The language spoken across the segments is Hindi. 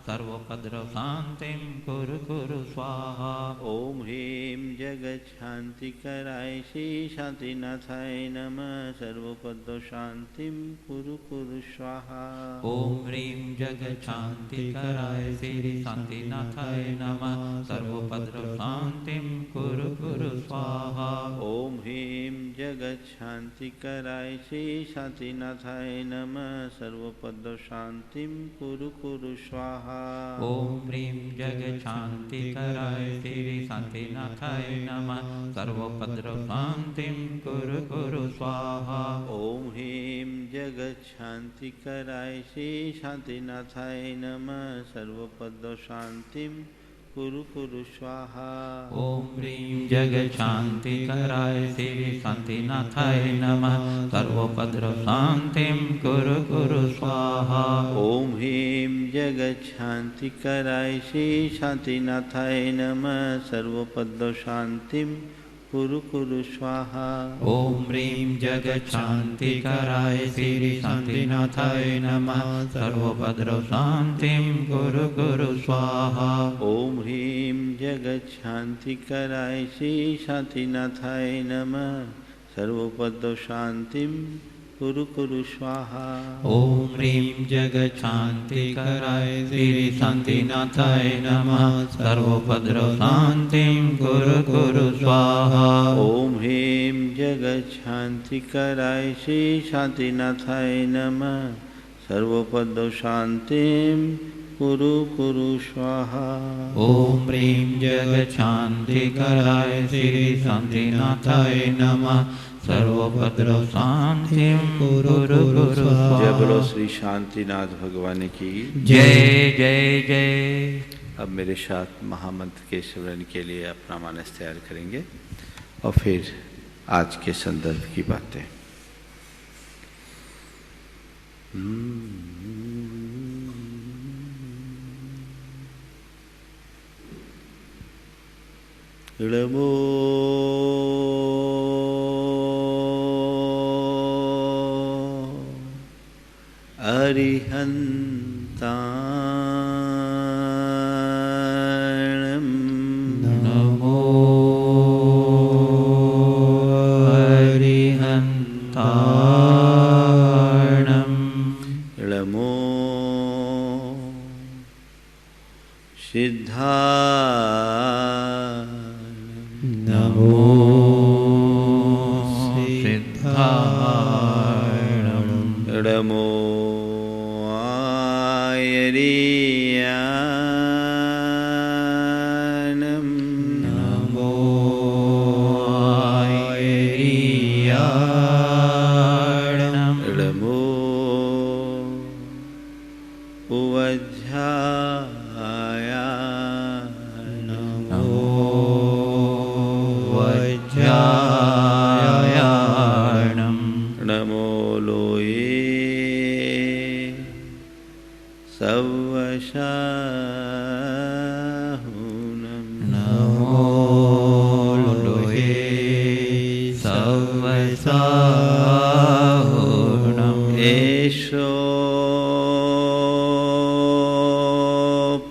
सर्वोपद्रवशान्तिं कुरु कुरु स्वाहा। ओम ह्रीं जगच्छान्तिकराय श्री शान्तिनाथाय नमः सर्वोपद्रवशान्तिं कुरु कुरु स्वाहा। ओम ह्रीं जगच्छान्तिकराय श्री शान्तिनाथाय नमः सर्वोपद्रवशान्तिं कुरु कुरु स्वाहा। ओम ह्रीं जगच्छान्तिकराय श्री शान्तिनाथाय नमः सर्वोपद्रवशान्तिं कुरु कुरु स्वाहा। ओम ह्रीं जगच्छान्तिकराय श्री शान्तिनाथाय नमः सर्वोपद्रवशान्तिं कुरु कुरु स्वाहा। ओम ह्रीं जगच्छान्तिकराय श्री शान्तिनाथाय नमः सर्वोपद्रवशान्तिं कुरु कुरु स्वाहा। ओम ह्रीं जगच्छान्तिकराय श्री शान्तिनाथाय नमः सर्वोपद्रवशान्तिं कुरु कुरु स्वाहा। ओम ह्रीं जगच्छान्तिकराय श्री शान्तिनाथाय नमः सर्वोपद्रवशान्तिं कुरु कुरु स्वाहा। ओम ह्रीं जगच्छान्तिकराय श्री शान्तिनाथाय नमः सर्वोपद्रवशान्तिं कुरु कुरु स्वाहा। ओम ह्रीं जगच्छान्तिकराय श्री शान्तिनाथाय नमः सर्वोपद्रवशान्तिं कुरु कुरु स्वाहा। ओम ह्रीं जगच्छान्तिकराय श्री शान्तिनाथाय नमः सर्वोपद्रवशान्तिं कुरु कुरु स्वाहा। ओम ह्रीं जगच्छान्तिकराय श्री शान्तिनाथाय नमः सर्वोपद्रवशान्तिं कुरु कुरु स्वाहा। ओम ह्रीं जगच्छान्तिकराय श्री शान्तिनाथाय नमः सर्वोपद्रवशान्तिं कुरु कुरु स्वाहा। जय बोलो श्री शांतिनाथ भगवान की जय जय जय। अब मेरे साथ महामंत्र के स्मरण के लिए अपना मानस तैयार करेंगे और फिर आज के संदर्भ की बातें। नमो अरिहन्ताणं नमो अरिहन्ताणं नमो सिद्धा नमो सिद्धाणं नमो आयर्याणं नमो आयर्याणं नमो उवज्झाय नमो वज्रायाणं नमो लोये सवशाहुनं नमो लोहे सवसाहुनं एषो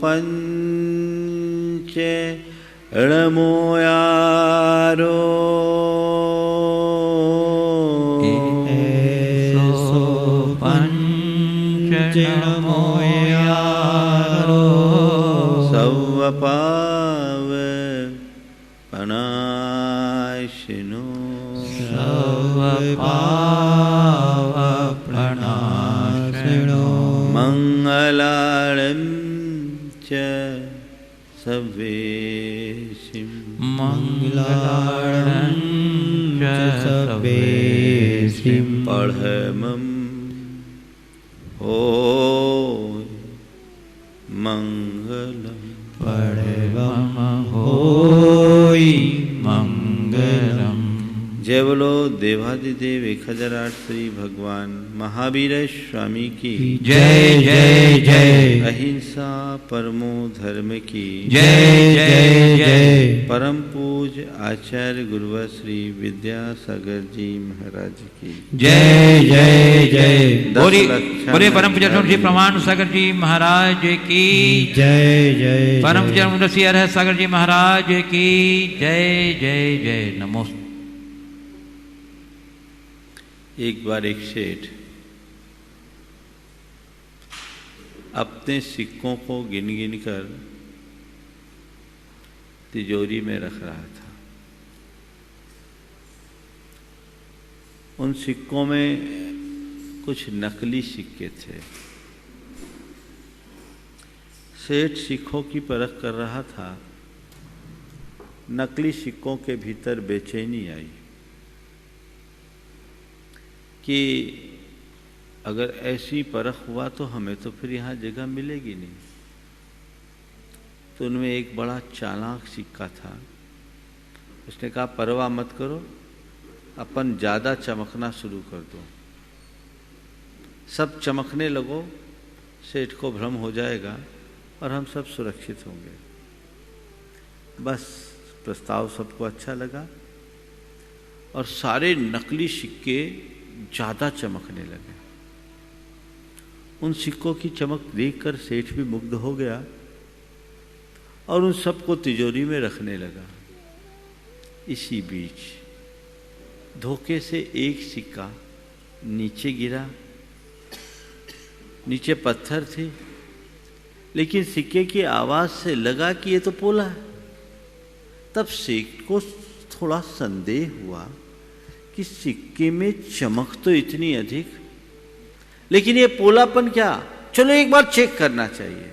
पञ्च णमोयारो एषो पञ्चनमोयारो सवपाव पनाशिनो सर्वपावप्रणाशिनो मङ्गलाळं च सवेशिं मङ्गलाळं च सवेशिं पढमं ओ मङ्गलम् परमं होयि मङ्गलम्। जय जय बोलो देवादिदेव 1008 श्री भगवान महावीर स्वामी की जय जय जय। अहिंसा परमो धर्म की जय जय जय। परम पूज आचार्य गुरुवर श्री विद्यासागर जी महाराज की जय जय जय। बोलिए परम पूज्य श्री प्रमाण सागर जी महाराज की जय जय। परम पूज्य श्री हर सागर जी महाराज की जय जय जय। नमो। एक बार एक सेठ अपने सिक्कों को गिन गिन कर तिजोरी में रख रहा था। उन सिक्कों में कुछ नकली सिक्के थे। सेठ सिक्कों की परख कर रहा था। नकली सिक्कों के भीतर बेचैनी आई कि अगर ऐसी परख हुआ तो हमें तो फिर यहाँ जगह मिलेगी नहीं। तो उनमें एक बड़ा चालाक सिक्का था। उसने कहा परवाह मत करो, अपन ज़्यादा चमकना शुरू कर दो, सब चमकने लगो, सेठ को भ्रम हो जाएगा और हम सब सुरक्षित होंगे। बस प्रस्ताव सबको अच्छा लगा और सारे नकली सिक्के ज़्यादा चमकने लगे। उन सिक्कों की चमक देखकर सेठ भी मुग्ध हो गया और उन सबको तिजोरी में रखने लगा। इसी बीच धोखे से एक सिक्का नीचे गिरा। नीचे पत्थर थे, लेकिन सिक्के की आवाज़ से लगा कि ये तो पोला है। तब सेठ को थोड़ा संदेह हुआ कि सिक्के में चमक तो इतनी अधिक, लेकिन ये पोलापन क्या, चलो एक बार चेक करना चाहिए।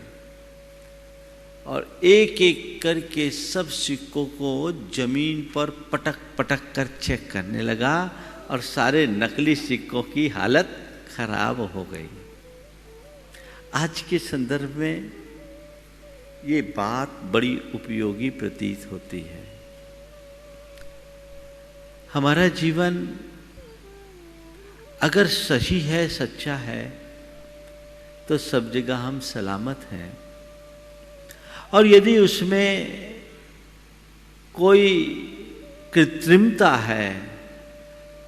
और एक एक करके सब सिक्कों को जमीन पर पटक पटक कर चेक करने लगा और सारे नकली सिक्कों की हालत खराब हो गई। आज के संदर्भ में ये बात बड़ी उपयोगी प्रतीत होती है। हमारा जीवन अगर सही है, सच्चा है, तो सब जगह हम सलामत हैं। और यदि उसमें कोई कृत्रिमता है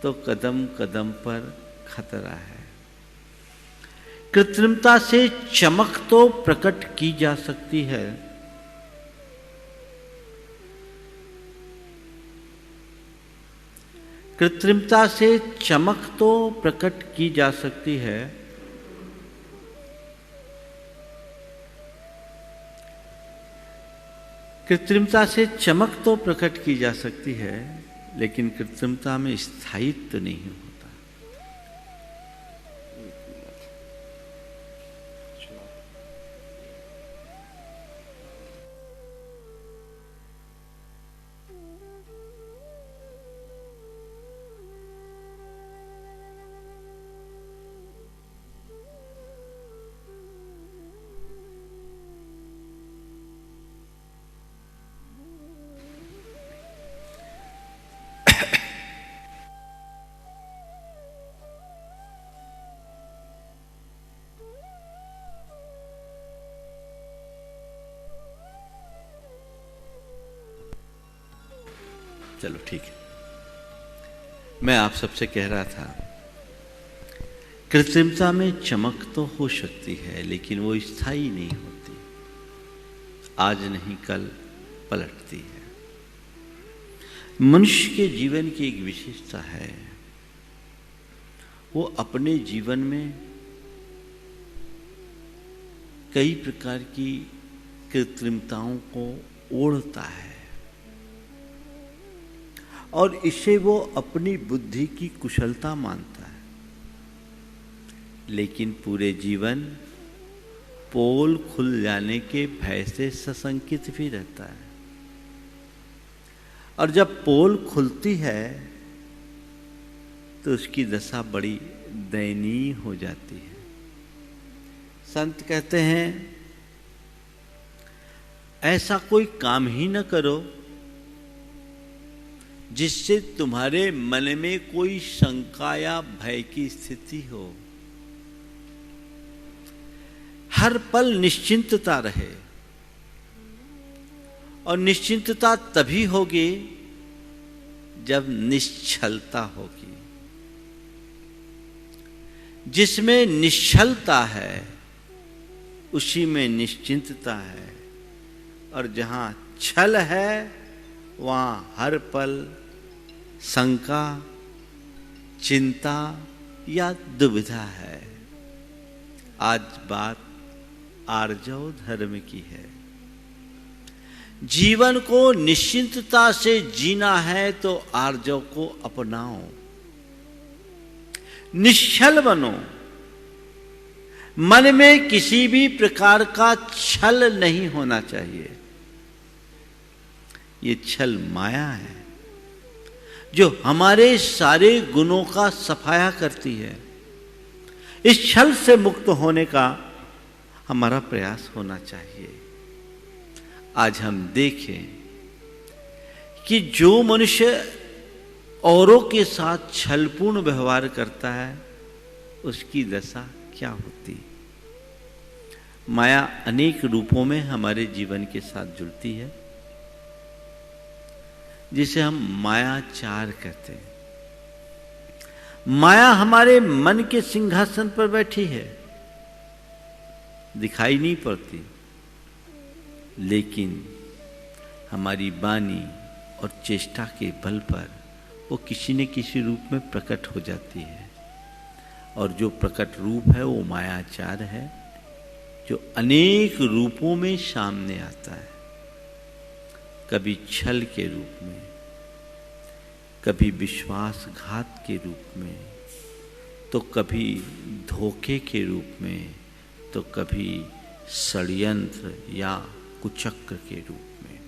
तो कदम कदम पर खतरा है। कृत्रिमता से चमक तो प्रकट की जा सकती है, कृत्रिमता से चमक तो प्रकट की जा सकती है, कृत्रिमता से चमक तो प्रकट की जा सकती है, लेकिन कृत्रिमता में स्थायित्व नहीं होता। चलो ठीक है। मैं आप सबसे कह रहा था, कृत्रिमता में चमक तो हो सकती है, लेकिन वो स्थायी नहीं होती। आज नहीं कल पलटती है। मनुष्य के जीवन की एक विशेषता है, वो अपने जीवन में कई प्रकार की कृत्रिमताओं को ओढ़ता है और इसे वो अपनी बुद्धि की कुशलता मानता है, लेकिन पूरे जीवन पोल खुल जाने के भय से सशंकित भी रहता है। और जब पोल खुलती है तो उसकी दशा बड़ी दयनीय हो जाती है। संत कहते हैं, ऐसा कोई काम ही न करो जिससे तुम्हारे मन में कोई शंका या भय की स्थिति हो। हर पल निश्चिंतता रहे, और निश्चिंतता तभी होगी जब निश्चलता होगी। जिसमें निश्चलता है उसी में निश्चिंतता है, और जहां छल है वहां हर पल शंका, चिंता या दुविधा है। आज बात आर्जव धर्म की है। जीवन को निश्चिंतता से जीना है तो आर्जव को अपनाओ, निश्चल बनो। मन में किसी भी प्रकार का छल नहीं होना चाहिए। ये छल माया है जो हमारे सारे गुणों का सफाया करती है। इस छल से मुक्त होने का हमारा प्रयास होना चाहिए। आज हम देखें कि जो मनुष्य औरों के साथ छलपूर्ण व्यवहार करता है उसकी दशा क्या होती। माया अनेक रूपों में हमारे जीवन के साथ जुड़ती है, जिसे हम मायाचार कहते हैं। माया हमारे मन के सिंहासन पर बैठी है, दिखाई नहीं पड़ती, लेकिन हमारी वाणी और चेष्टा के बल पर वो किसी न किसी रूप में प्रकट हो जाती है। और जो प्रकट रूप है वो मायाचार है, जो अनेक रूपों में सामने आता है। कभी छल के रूप में, कभी विश्वासघात के रूप में, तो कभी धोखे के रूप में, तो कभी षड्यंत्र या कुचक्र के रूप में।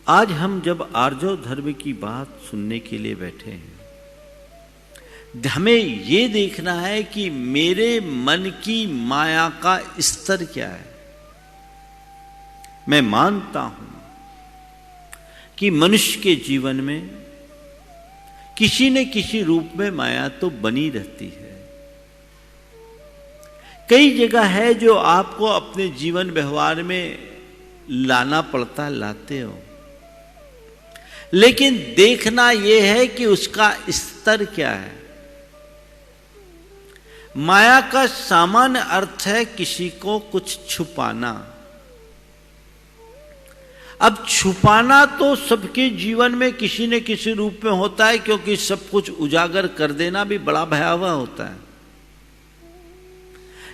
आज हम जब आर्जव धर्म की बात सुनने के लिए बैठे हैं, हमें ये देखना है कि मेरे मन की माया का स्तर क्या है। मैं मानता हूं कि मनुष्य के जीवन में किसी न किसी रूप में माया तो बनी रहती है। कई जगह है जो आपको अपने जीवन व्यवहार में लाना पड़ता, लाते हो, लेकिन देखना यह है कि उसका स्तर क्या है। माया का सामान्य अर्थ है किसी को कुछ छुपाना। अब छुपाना तो सबके जीवन में किसी न किसी रूप में होता है, क्योंकि सब कुछ उजागर कर देना भी बड़ा भयावह होता है।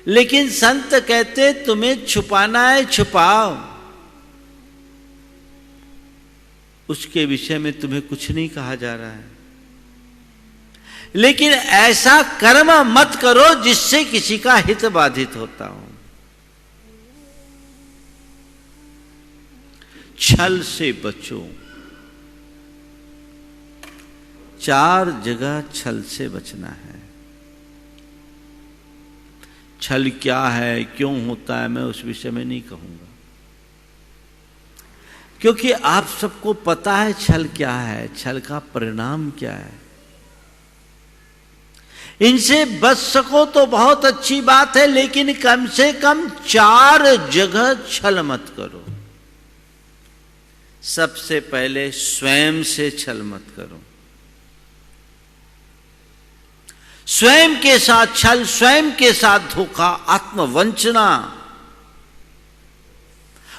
लेकिन संत कहते तुम्हें छुपाना है, छुपाओ। उसके विषय में तुम्हें कुछ नहीं कहा जा रहा है, लेकिन ऐसा कर्म मत करो जिससे किसी का हित बाधित होता हो। छल से बचो। 4 जगह छल से बचना है। छल क्या है, क्यों होता है, मैं उस विषय में नहीं कहूंगा, क्योंकि आप सबको पता है छल क्या है, छल का परिणाम क्या है। इनसे बच सको तो बहुत अच्छी बात है, लेकिन कम से कम 4 जगह छल मत करो। सबसे पहले स्वयं से छल मत करो। स्वयं के साथ छल, स्वयं के साथ धोखा, आत्मवंचना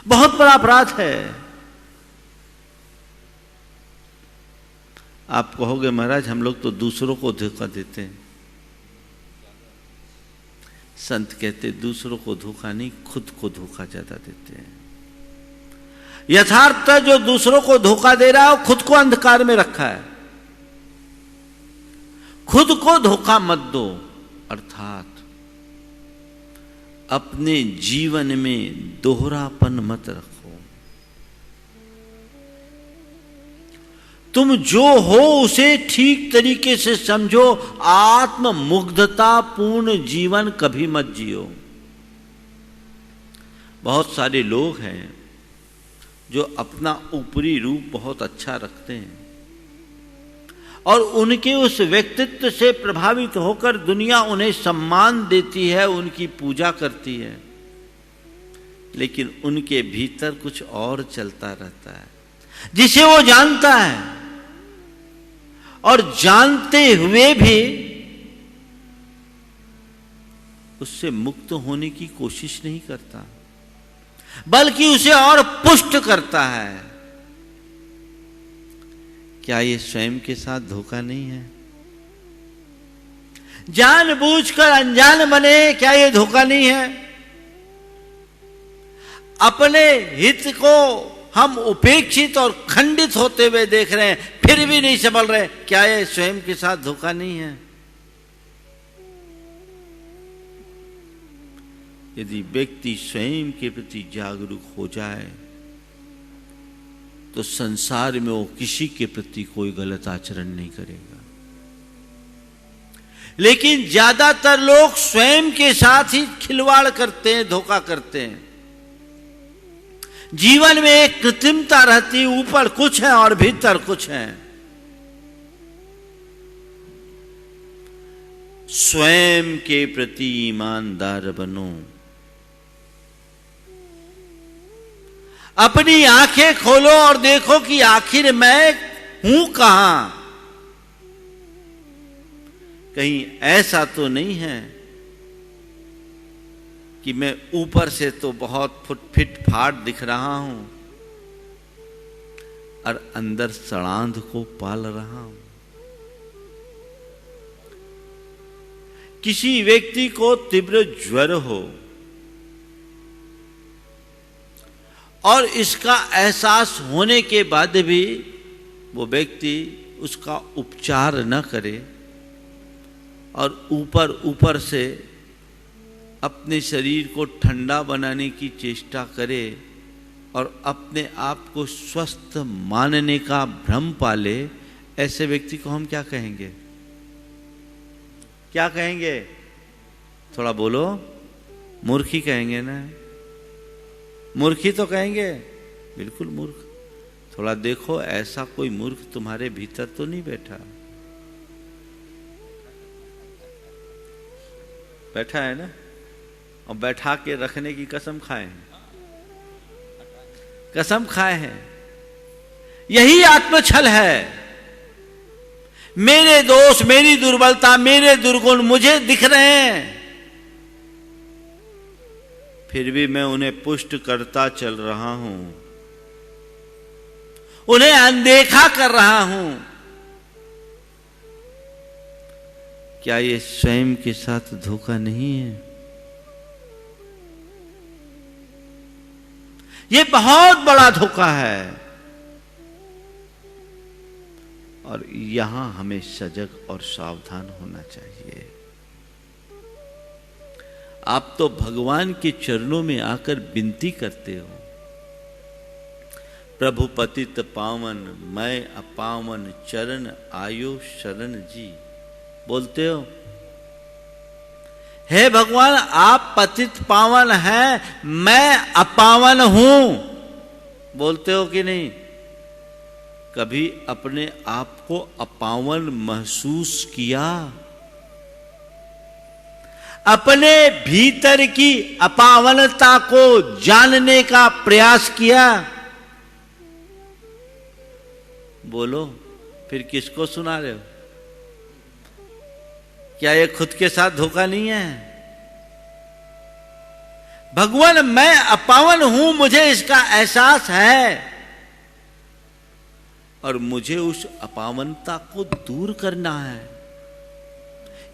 बहुत बड़ा अपराध है। आप कहोगे महाराज हम लोग तो दूसरों को धोखा देते हैं। संत कहते दूसरों को धोखा नहीं, खुद को धोखा ज्यादा देते हैं। यथार्थ जो दूसरों को धोखा दे रहा है वो खुद को अंधकार में रखा है। खुद को धोखा मत दो, अर्थात अपने जीवन में दोहरापन मत रखो। तुम जो हो उसे ठीक तरीके से समझो। आत्ममुग्धता पूर्ण जीवन कभी मत जियो। बहुत सारे लोग हैं जो अपना ऊपरी रूप बहुत अच्छा रखते हैं और उनके उस व्यक्तित्व से प्रभावित होकर दुनिया उन्हें सम्मान देती है, उनकी पूजा करती है, लेकिन उनके भीतर कुछ और चलता रहता है जिसे वो जानता है और जानते हुए भी उससे मुक्त होने की कोशिश नहीं करता, बल्कि उसे और पुष्ट करता है। क्या ये स्वयं के साथ धोखा नहीं है? जानबूझकर अनजान बने, क्या ये धोखा नहीं है? अपने हित को हम उपेक्षित और खंडित होते हुए देख रहे हैं, फिर भी नहीं संभल रहे, क्या ये स्वयं के साथ धोखा नहीं है? यदि व्यक्ति स्वयं के प्रति जागरूक हो जाए तो संसार में वो किसी के प्रति कोई गलत आचरण नहीं करेगा। लेकिन ज्यादातर लोग स्वयं के साथ ही खिलवाड़ करते हैं, धोखा करते हैं। जीवन में एक कृत्रिमता रहती, ऊपर कुछ है और भीतर कुछ है। स्वयं के प्रति ईमानदार बनो, अपनी आंखें खोलो और देखो कि आखिर मैं हूं कहां। कहीं ऐसा तो नहीं है कि मैं ऊपर से तो बहुत फिट फाट दिख रहा हूं और अंदर सड़ांध को पाल रहा हूं। किसी व्यक्ति को तीव्र ज्वर हो और इसका एहसास होने के बाद भी वो व्यक्ति उसका उपचार न करे और ऊपर से अपने शरीर को ठंडा बनाने की चेष्टा करे और अपने आप को स्वस्थ मानने का भ्रम पाले, ऐसे व्यक्ति को हम क्या कहेंगे? क्या कहेंगे? थोड़ा बोलो। मूर्ख ही कहेंगे ना? मूर्ख ही तो कहेंगे, बिल्कुल मूर्ख। थोड़ा देखो, ऐसा कोई मूर्ख तुम्हारे भीतर तो नहीं बैठा? बैठा है ना? और बैठा के रखने की कसम खाए हैं, कसम खाए हैं। यही आत्मछल है। मेरे दोष, मेरी दुर्बलता, मेरे दुर्गुण मुझे दिख रहे हैं, फिर भी मैं उन्हें पुष्ट करता चल रहा हूं, उन्हें अनदेखा कर रहा हूं। क्या ये स्वयं के साथ धोखा नहीं है? ये बहुत बड़ा धोखा है और यहां हमें सजग और सावधान होना चाहिए। आप तो भगवान के चरणों में आकर विनती करते हो, प्रभु पतित पावन मैं अपावन चरण आयो शरण जी, बोलते हो। हे भगवान, आप पतित पावन हैं, मैं अपावन हूं, बोलते हो कि नहीं? कभी अपने आप को अपावन महसूस किया? अपने भीतर की अपावनता को जानने का प्रयास किया? बोलो, फिर किसको सुना रहे हो? क्या ये खुद के साथ धोखा नहीं है? भगवान मैं अपावन हूं, मुझे इसका एहसास है और मुझे उस अपावनता को दूर करना है।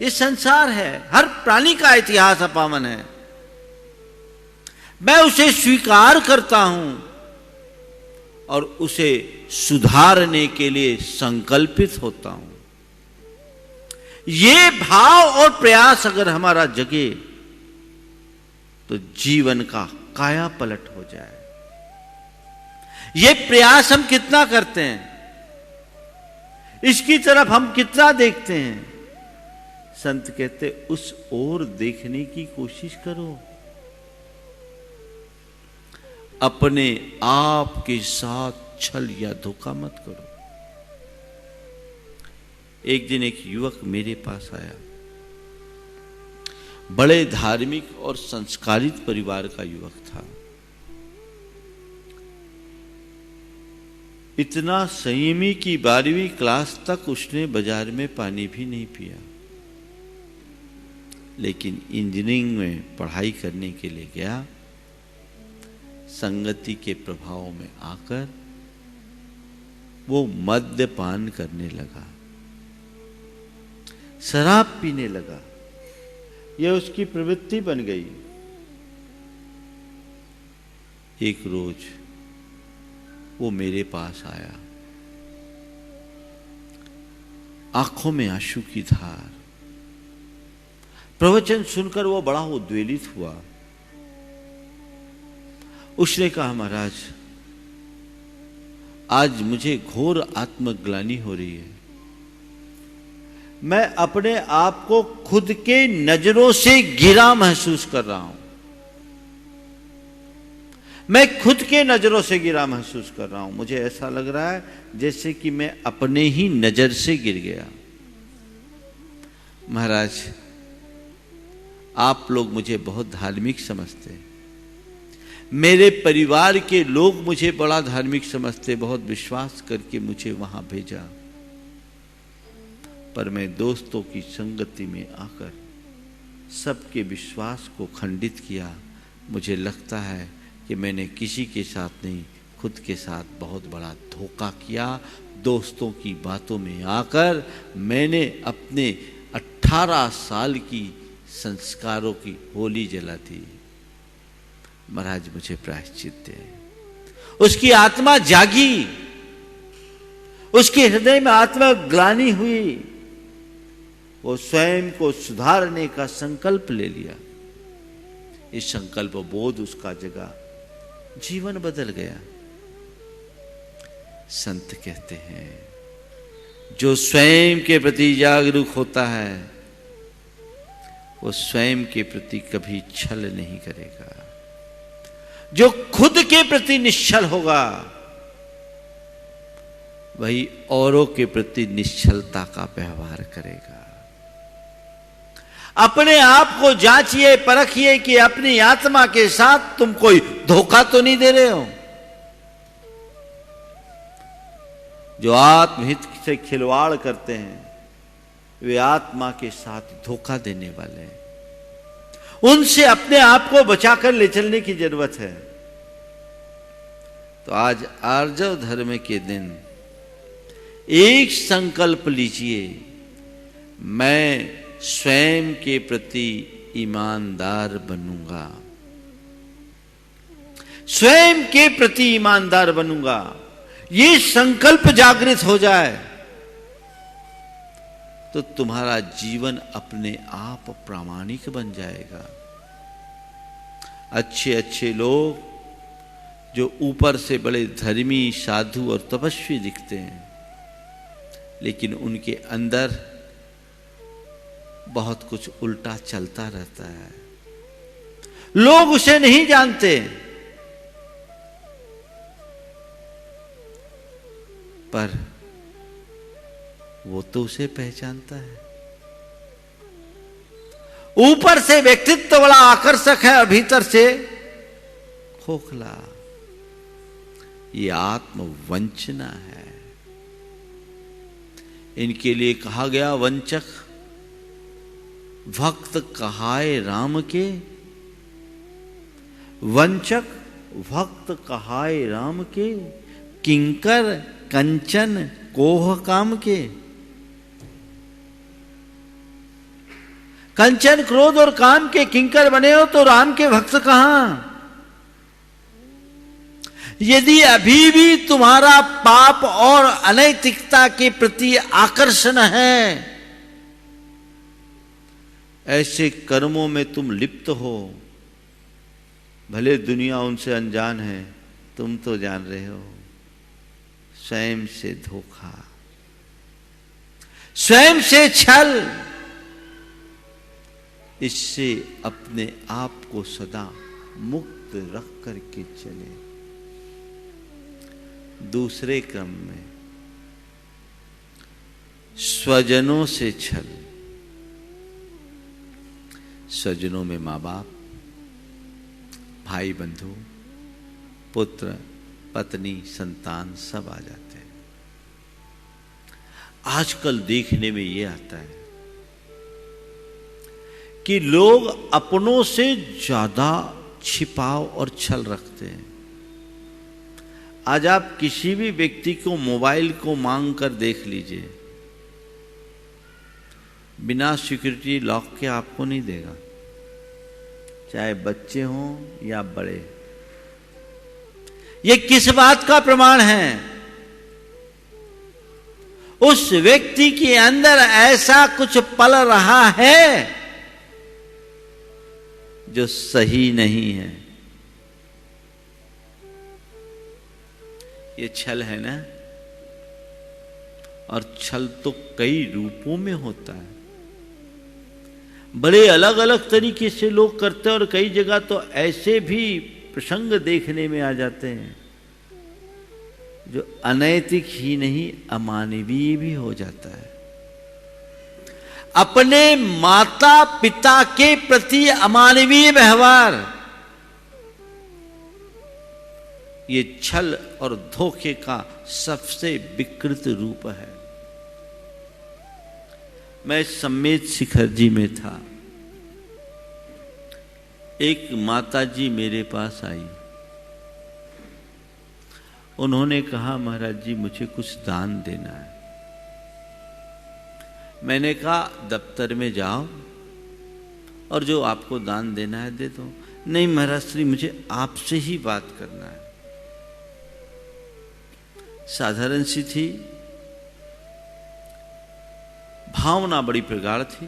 ये संसार है, हर प्राणी का इतिहास अपावन है। मैं उसे स्वीकार करता हूं और उसे सुधारने के लिए संकल्पित होता हूं। ये भाव और प्रयास अगर हमारा जगे तो जीवन का काया पलट हो जाए। ये प्रयास हम कितना करते हैं, इसकी तरफ हम कितना देखते हैं? संत कहते उस ओर देखने की कोशिश करो। अपने आप के साथ छल या धोखा मत करो। एक दिन एक युवक मेरे पास आया, बड़े धार्मिक और संस्कारित परिवार का युवक था। इतना संयमी कि 12वीं क्लास तक उसने बाजार में पानी भी नहीं पिया, लेकिन इंजीनियरिंग में पढ़ाई करने के लिए गया। संगति के प्रभाव में आकर वो मद्यपान करने लगा, शराब पीने लगा। यह उसकी प्रवृत्ति बन गई। एक रोज वो मेरे पास आया, आंखों में आंसू की धार। प्रवचन सुनकर वो बड़ा उद्वेलित हुआ। उसने कहा, महाराज, आज मुझे घोर आत्मग्लानि हो रही है। मैं अपने आप को खुद के नजरों से गिरा महसूस कर रहा हूं। मैं खुद के नजरों से गिरा महसूस कर रहा हूं। मुझे ऐसा लग रहा है जैसे कि मैं अपने ही नजर से गिर गया। महाराज, आप लोग मुझे बहुत धार्मिक समझते हैं, मेरे परिवार के लोग मुझे बड़ा धार्मिक समझते, बहुत विश्वास करके मुझे वहां भेजा, पर मैं दोस्तों की संगति में आकर सबके विश्वास को खंडित किया। मुझे लगता है कि मैंने किसी के साथ नहीं, खुद के साथ बहुत बड़ा धोखा किया। दोस्तों की बातों में आकर मैंने अपने 18 साल की संस्कारों की होली जला दी। महाराज, मुझे प्रायश्चित दे। उसकी आत्मा जागी, उसके हृदय में आत्मग्लानि हुई। वो स्वयं को सुधारने का संकल्प ले लिया। इस संकल्प बोध उसका जगा, जीवन बदल गया। संत कहते हैं, जो स्वयं के प्रति जागरूक होता है वो स्वयं के प्रति कभी छल नहीं करेगा। जो खुद के प्रति निश्चल होगा वही औरों के प्रति निश्चलता का व्यवहार करेगा। अपने आप को जांचिए, परखिए कि अपनी आत्मा के साथ तुम कोई धोखा तो नहीं दे रहे हो। जो आत्महित से खिलवाड़ करते हैं वे आत्मा के साथ धोखा देने वाले हैं। उनसे अपने आप को बचाकर ले चलने की जरूरत है। तो आज आर्जव धर्म के दिन एक संकल्प लीजिए, मैं स्वयं के प्रति ईमानदार बनूंगा, स्वयं के प्रति ईमानदार बनूंगा। ये संकल्प जागृत हो जाए तो तुम्हारा जीवन अपने आप प्रामाणिक बन जाएगा। अच्छे अच्छे लोग जो ऊपर से बड़े धर्मी, साधु और तपस्वी दिखते हैं, लेकिन उनके अंदर बहुत कुछ उल्टा चलता रहता है। लोग उसे नहीं जानते, पर वो तो उसे पहचानता है। ऊपर से व्यक्तित्व बड़ा आकर्षक है और भीतर से खोखला। ये आत्मवंचना है। इनके लिए कहा गया, वंचक भक्त कहाए राम के, वंचक भक्त कहाए राम के, किंकर कंचन कोह काम के। कंचन, क्रोध और काम के किंकर बने हो तो राम के भक्त कहां? यदि अभी भी तुम्हारा पाप और अनैतिकता के प्रति आकर्षण है, ऐसे कर्मों में तुम लिप्त हो, भले दुनिया उनसे अनजान है, तुम तो जान रहे हो, स्वयं से धोखा, स्वयं से छल, इससे अपने आप को सदा मुक्त रख करके चले। दूसरे क्रम में स्वजनों से छल। स्वजनों में माँ बाप, भाई बंधु, पुत्र, पत्नी, संतान सब आ जाते हैं। आजकल देखने में ये आता है कि लोग अपनों से ज्यादा छिपाव और छल रखते हैं। आज आप किसी भी व्यक्ति को मोबाइल को मांग कर देख लीजिए, बिना सिक्योरिटी लॉक के आपको नहीं देगा, चाहे बच्चे हों या बड़े। ये किस बात का प्रमाण है? उस व्यक्ति के अंदर ऐसा कुछ पल रहा है जो सही नहीं है। ये छल है ना, और छल तो कई रूपों में होता है। बड़े अलग अलग तरीके से लोग करते हैं, और कई जगह तो ऐसे भी प्रसंग देखने में आ जाते हैं जो अनैतिक ही नहीं, अमानवीय भी हो जाता है। अपने माता पिता के प्रति अमानवीय व्यवहार, ये छल और धोखे का सबसे विकृत रूप है। मैं सम्मेद शिखर जी में था, एक माता जी मेरे पास आई। उन्होंने कहा, महाराज जी मुझे कुछ दान देना है। मैंने कहा दफ्तर में जाओ और जो आपको दान देना है दे दो। नहीं महाराज श्री, मुझे आपसे ही बात करना है। साधारण सी थी, भावना बड़ी प्रगाढ़ थी।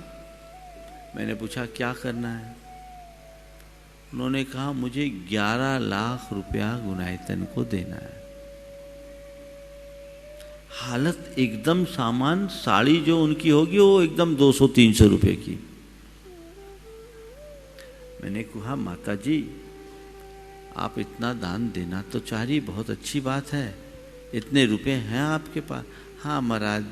मैंने पूछा क्या करना है? उन्होंने कहा मुझे 11 लाख रुपया गुनायतन को देना है। हालत एकदम सामान, साड़ी जो उनकी होगी वो एकदम 200-300 रुपए की। मैंने कहा माता जी आप इतना दान देना तो चाह रही, बहुत अच्छी बात है, इतने रुपए हैं आपके पास? हाँ महाराज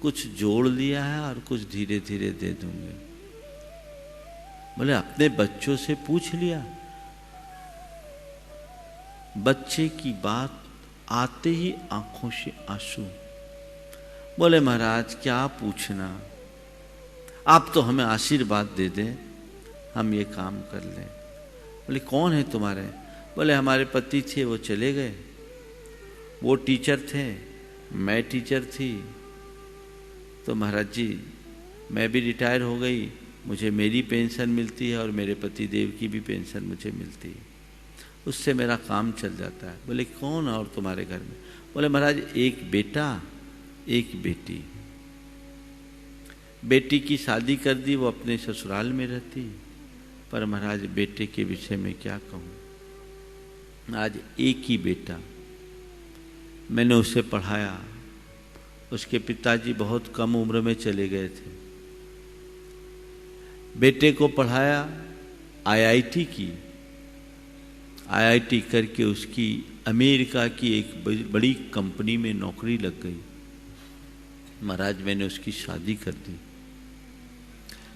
कुछ जोड़ लिया है और कुछ धीरे धीरे दे दूंगे। बोले अपने बच्चों से पूछ लिया? बच्चे की बात आते ही आंखों से आंसू। बोले महाराज क्या पूछना, आप तो हमें आशीर्वाद दे दें, हम ये काम कर लें। बोले कौन है तुम्हारे? बोले हमारे पति थे वो चले गए, वो टीचर थे, मैं टीचर थी, तो महाराज जी मैं भी रिटायर हो गई, मुझे मेरी पेंशन मिलती है और मेरे पति देव की भी पेंशन मुझे मिलती है, उससे मेरा काम चल जाता है। बोले कौन और तुम्हारे घर में? बोले महाराज एक बेटा एक बेटी। बेटी की शादी कर दी, वो अपने ससुराल में रहती, पर महाराज बेटे के विषय में क्या कहूँ। आज एक ही बेटा, मैंने उसे पढ़ाया, उसके पिताजी बहुत कम उम्र में चले गए थे। बेटे को पढ़ाया, आईआईटी की, आईआईटी करके उसकी अमेरिका की एक बड़ी कंपनी में नौकरी लग गई। महाराज मैंने उसकी शादी कर दी।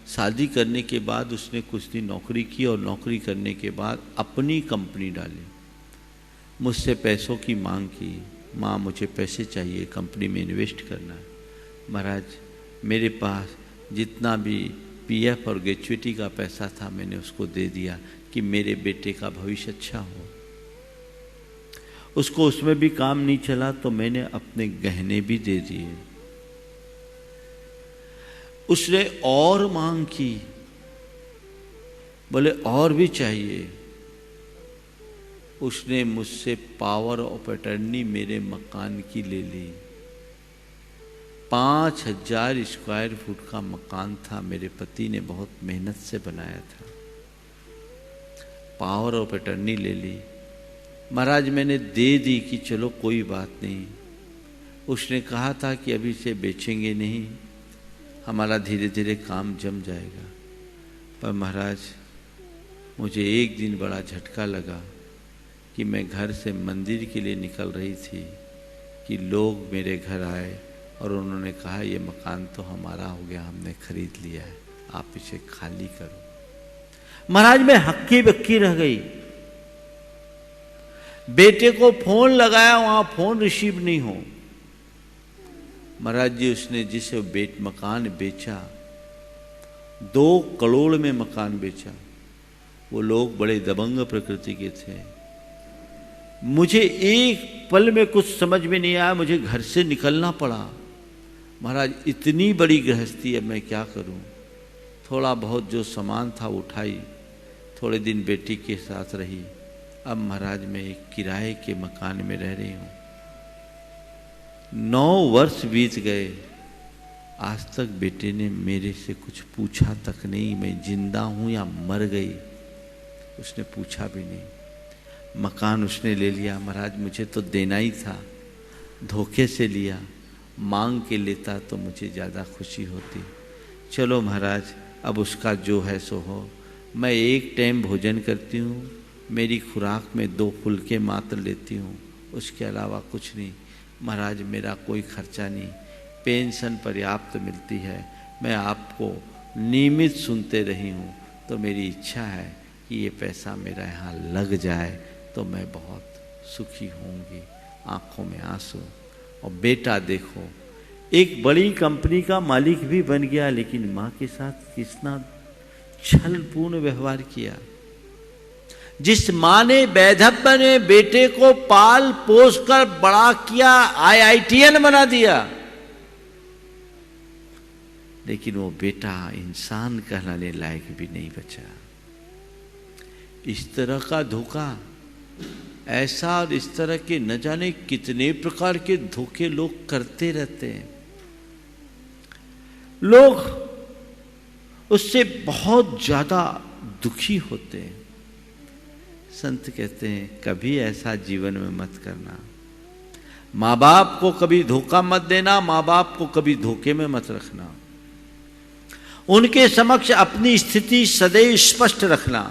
शादी करने के बाद उसने कुछ दिन नौकरी की और नौकरी करने के बाद अपनी कंपनी डाली। मुझसे पैसों की मांग की, माँ मुझे पैसे चाहिए, कंपनी में इन्वेस्ट करना है। महाराज मेरे पास जितना भी पीएफ और ग्रेच्युइटी का पैसा था मैंने उसको दे दिया कि मेरे बेटे का भविष्य अच्छा हो। उसको उसमें भी काम नहीं चला तो मैंने अपने गहने भी दे दिए। उसने और मांग की, बोले और भी चाहिए। उसने मुझसे पावर ऑफ अटर्नी मेरे मकान की ले ली। 5000 स्क्वायर फुट का मकान था, मेरे पति ने बहुत मेहनत से बनाया था। पावर ऑफ अटर्नी ले ली। महाराज मैंने दे दी कि चलो कोई बात नहीं। उसने कहा था कि अभी से बेचेंगे नहीं, हमारा धीरे धीरे काम जम जाएगा। पर महाराज मुझे एक दिन बड़ा झटका लगा कि कि मैं घर से मंदिर के लिए निकल रही थी कि लोग मेरे घर आए और उन्होंने कहा ये मकान तो हमारा हो गया, हमने खरीद लिया है, आप इसे खाली करो। महाराज मैं हक्की बक्की रह गई। बेटे को फोन लगाया, वहां फोन रिसीव नहीं हो। महाराज जी उसने जिसे मकान बेचा, 2 करोड़ में मकान बेचा। वो लोग बड़े दबंग प्रकृति के थे। मुझे एक पल में कुछ समझ में नहीं आया, मुझे घर से निकलना पड़ा। महाराज इतनी बड़ी गृहस्थी है, मैं क्या करूं। थोड़ा बहुत जो सामान था उठाई, थोड़े दिन बेटी के साथ रही। अब महाराज मैं एक किराए के मकान में रह रही हूं। 9 वर्ष बीत गए, आज तक बेटे ने मेरे से कुछ पूछा तक नहीं, मैं जिंदा हूं या मर गई, उसने पूछा भी नहीं। मकान उसने ले लिया। महाराज मुझे तो देना ही था, धोखे से लिया, मांग के लेता तो मुझे ज़्यादा खुशी होती। चलो महाराज अब उसका जो है सो हो। मैं एक टाइम भोजन करती हूँ, मेरी खुराक में 2 फुलके मात्र लेती हूँ, उसके अलावा कुछ नहीं। महाराज मेरा कोई खर्चा नहीं, पेंशन पर्याप्त मिलती है, मैं आपको नियमित सुनते रही हूँ, तो मेरी इच्छा है कि ये पैसा मेरा यहाँ लग जाए तो मैं बहुत सुखी होंगी। आंखों में आंसू। और बेटा देखो एक बड़ी कंपनी का मालिक भी बन गया, लेकिन माँ के साथ कितना छलपूर्ण व्यवहार किया। जिस माँ ने वैधव्य ने बेटे को पाल पोस कर बड़ा किया, IITN बना दिया, लेकिन वो बेटा इंसान कहलाने लायक भी नहीं बचा। इस तरह का धोखा, ऐसा और इस तरह के न जाने कितने प्रकार के धोखे लोग करते रहते हैं। लोग उससे बहुत ज्यादा दुखी होते हैं। संत कहते हैं कभी ऐसा जीवन में मत करना। माँ बाप को कभी धोखा मत देना, माँ बाप को कभी धोखे में मत रखना। उनके समक्ष अपनी स्थिति सदैव स्पष्ट रखना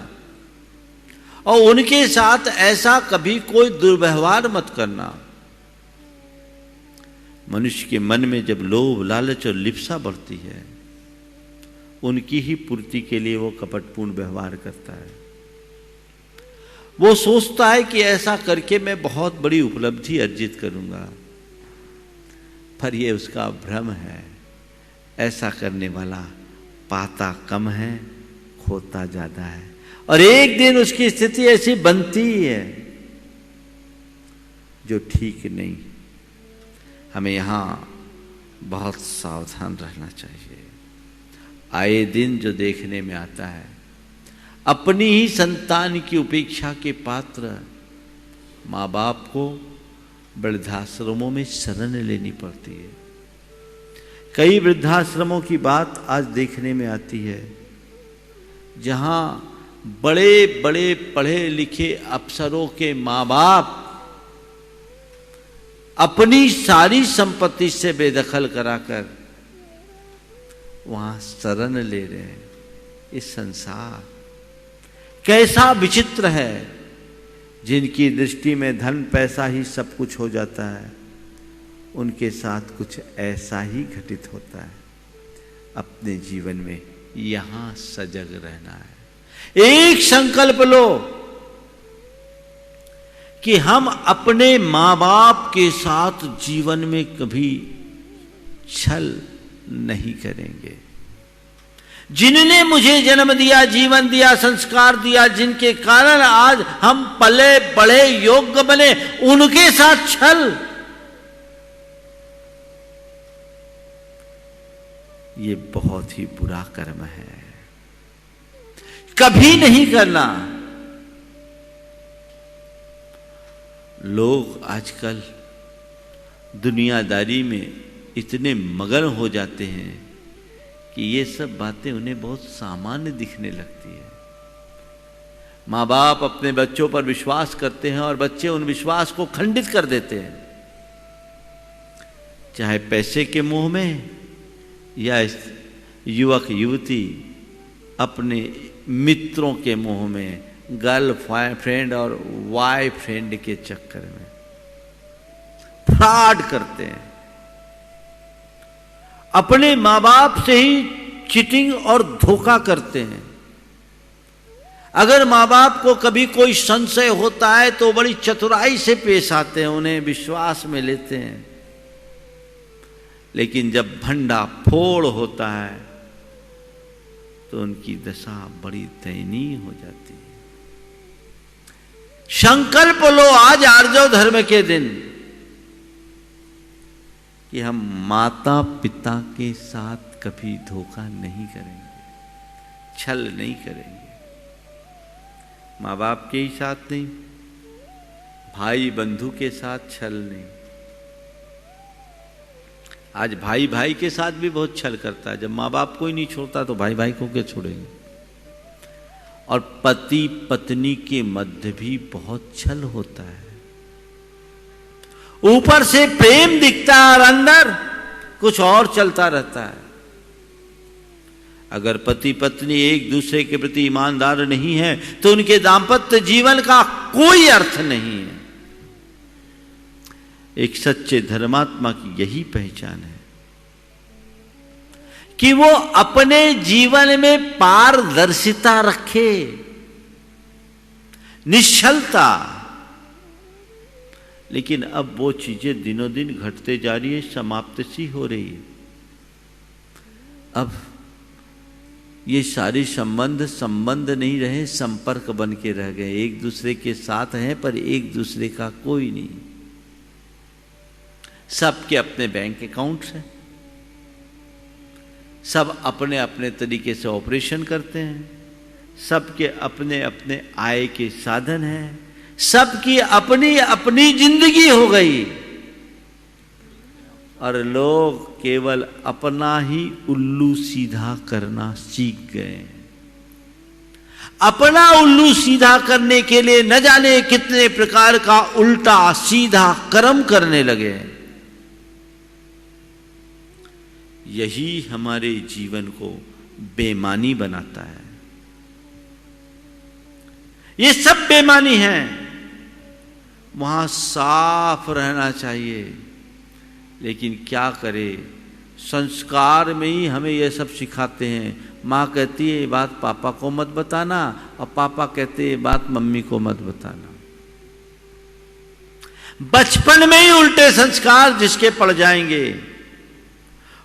और उनके साथ ऐसा कभी कोई दुर्व्यवहार मत करना। मनुष्य के मन में जब लोभ, लालच और लिप्सा बढ़ती है, उनकी ही पूर्ति के लिए वो कपटपूर्ण व्यवहार करता है। वो सोचता है कि ऐसा करके मैं बहुत बड़ी उपलब्धि अर्जित करूंगा, पर ये उसका भ्रम है। ऐसा करने वाला पाता कम है, खोता ज्यादा है, और एक दिन उसकी स्थिति ऐसी बनती ही है जो ठीक नहीं। हमें यहां बहुत सावधान रहना चाहिए। आए दिन जो देखने में आता है, अपनी ही संतान की उपेक्षा के पात्र माँ बाप को वृद्धाश्रमों में शरण लेनी पड़ती है। कई वृद्धाश्रमों की बात आज देखने में आती है, जहां बड़े बड़े पढ़े लिखे अफसरों के माँ बाप अपनी सारी संपत्ति से बेदखल कराकर वहां शरण ले रहे हैं। इस संसार कैसा विचित्र है। जिनकी दृष्टि में धन पैसा ही सब कुछ हो जाता है, उनके साथ कुछ ऐसा ही घटित होता है। अपने जीवन में यहां सजग रहना है। एक संकल्प लो कि हम अपने माँ बाप के साथ जीवन में कभी छल नहीं करेंगे। जिन्होंने मुझे जन्म दिया, जीवन दिया, संस्कार दिया, जिनके कारण आज हम पले बढ़े, योग्य बने, उनके साथ छल, ये बहुत ही बुरा कर्म है। कभी नहीं करना। लोग आजकल दुनियादारी में इतने मगन हो जाते हैं कि ये सब बातें उन्हें बहुत सामान्य दिखने लगती है। माँ बाप अपने बच्चों पर विश्वास करते हैं और बच्चे उन विश्वास को खंडित कर देते हैं, चाहे पैसे के मोह में, या युवक युवती अपने मित्रों के मोह में, गर्ल फ्रेंड और वाई फ्रेंड के चक्कर में फ्रॉड करते हैं, अपने मां बाप से ही चीटिंग और धोखा करते हैं। अगर मां बाप को कभी कोई संशय होता है तो बड़ी चतुराई से पेश आते हैं, उन्हें विश्वास में लेते हैं, लेकिन जब भंडा फोड़ होता है तो उनकी दशा बड़ी दयनीय हो जाती है। संकल्प लो आज आर्जव धर्म के दिन कि हम माता पिता के साथ कभी धोखा नहीं करेंगे, छल नहीं करेंगे, माँ बाप के ही साथ नहीं, भाई बंधु के साथ छल नहीं। आज भाई भाई के साथ भी बहुत छल करता है, जब माँ बाप को ही नहीं छोड़ता तो भाई भाई को क्या छोड़ेंगे। और पति पत्नी के मध्य भी बहुत छल होता है, ऊपर से प्रेम दिखता है और अंदर कुछ और चलता रहता है। अगर पति पत्नी एक दूसरे के प्रति ईमानदार नहीं है तो उनके दाम्पत्य जीवन का कोई अर्थ नहीं है। एक सच्चे धर्मात्मा की यही पहचान है कि वो अपने जीवन में पारदर्शिता रखे, निश्चलता। लेकिन अब वो चीजें दिनों दिन घटते जा रही है, समाप्त सी हो रही है। अब ये सारे संबंध नहीं रहे, संपर्क बन के रह गए। एक दूसरे के साथ हैं पर एक दूसरे का कोई नहीं। सबके अपने बैंक अकाउंट्स हैं, सब अपने अपने तरीके से ऑपरेशन करते हैं, सबके अपने अपने आय के साधन हैं, सबकी अपनी अपनी जिंदगी हो गई और लोग केवल अपना ही उल्लू सीधा करना सीख गए। अपना उल्लू सीधा करने के लिए न जाने कितने प्रकार का उल्टा सीधा कर्म करने लगे। यही हमारे जीवन को बेईमानी बनाता है। ये सब बेईमानी है। वहां साफ रहना चाहिए, लेकिन क्या करे, संस्कार में ही हमें यह सब सिखाते हैं। माँ कहती है ये बात पापा को मत बताना, और पापा कहते हैं ये बात मम्मी को मत बताना। बचपन में ही उल्टे संस्कार जिसके पड़ जाएंगे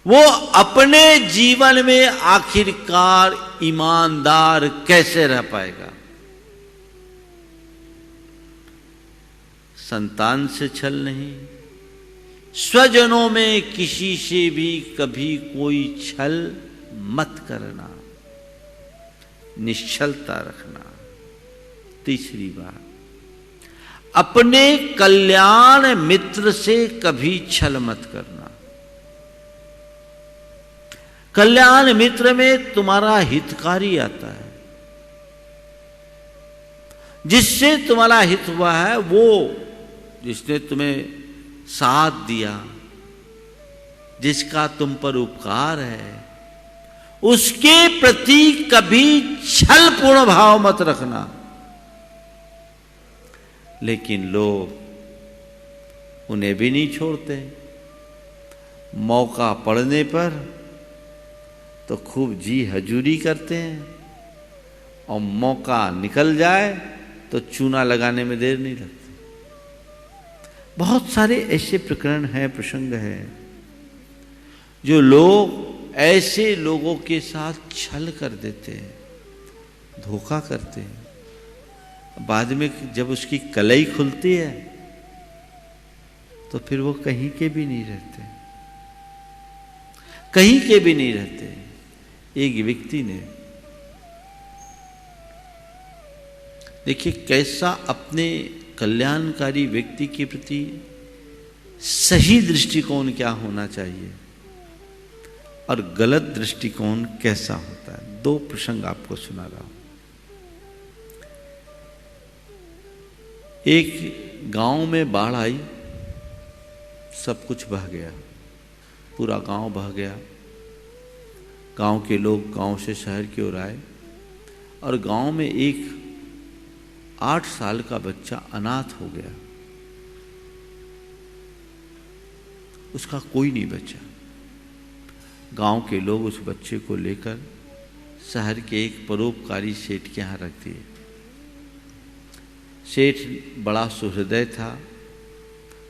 वो अपने जीवन में आखिरकार ईमानदार कैसे रह पाएगा। संतान से छल नहीं, स्वजनों में किसी से भी कभी कोई छल मत करना, निश्चलता रखना। तीसरी बात, अपने कल्याण मित्र से कभी छल मत करना। कल्याण मित्र में तुम्हारा हितकारी आता है, जिससे तुम्हारा हित हुआ है, वो जिसने तुम्हें साथ दिया, जिसका तुम पर उपकार है, उसके प्रति कभी छलपूर्ण भाव मत रखना। लेकिन लोग उन्हें भी नहीं छोड़ते। मौका पड़ने पर तो खूब जी हजूरी करते हैं, और मौका निकल जाए तो चूना लगाने में देर नहीं लगती। बहुत सारे ऐसे प्रकरण हैं, प्रसंग हैं, जो लोग ऐसे लोगों के साथ छल कर देते हैं, धोखा करते हैं। बाद में जब उसकी कलई खुलती है तो फिर वो कहीं के भी नहीं रहते, कहीं के भी नहीं रहते। एक व्यक्ति ने, देखिए कैसा अपने कल्याणकारी व्यक्ति के प्रति सही दृष्टिकोण क्या होना चाहिए और गलत दृष्टिकोण कैसा होता है। दो प्रसंग आपको सुना रहा हूं। एक गांव में बाढ़ आई, सब कुछ बह गया, पूरा गांव बह गया। गांव के लोग गांव से शहर की ओर आए और गांव में एक 8 साल का बच्चा अनाथ हो गया, उसका कोई नहीं बचा। गांव के लोग उस बच्चे को लेकर शहर के एक परोपकारी सेठ के यहाँ रख दिए। सेठ बड़ा सुहृदय था,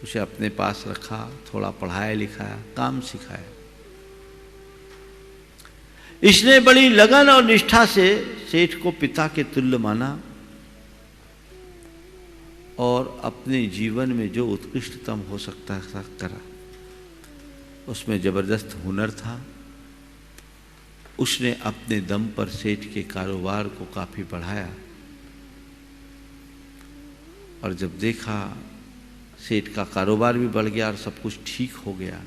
उसे अपने पास रखा, थोड़ा पढ़ाया लिखाया, काम सिखाया। इसने बड़ी लगन और निष्ठा से सेठ को पिता के तुल्य माना और अपने जीवन में जो उत्कृष्टतम हो सकता था करा। उसमें जबरदस्त हुनर था। उसने अपने दम पर सेठ के कारोबार को काफी बढ़ाया और जब देखा सेठ का कारोबार भी बढ़ गया और सब कुछ ठीक हो गया,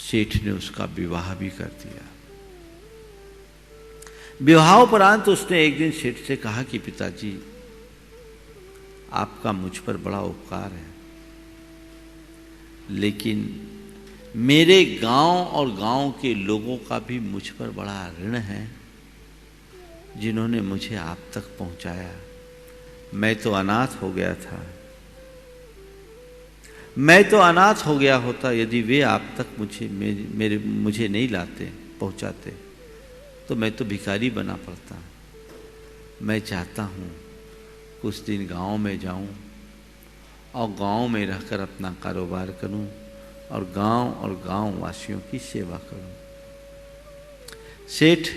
सेठ ने उसका विवाह भी कर दिया। विवाहोपरांत उसने एक दिन सेठ से कहा कि पिताजी, आपका मुझ पर बड़ा उपकार है, लेकिन मेरे गांव और गांव के लोगों का भी मुझ पर बड़ा ऋण है, जिन्होंने मुझे आप तक पहुंचाया। मैं तो अनाथ हो गया था, मैं तो अनाथ हो गया होता यदि वे आप तक मुझे नहीं लाते, पहुंचाते, तो मैं तो भिखारी बना पड़ता। मैं चाहता हूँ कुछ दिन गांव में जाऊं और गांव में रहकर अपना कारोबार करूं और गांव वासियों की सेवा करूं। सेठ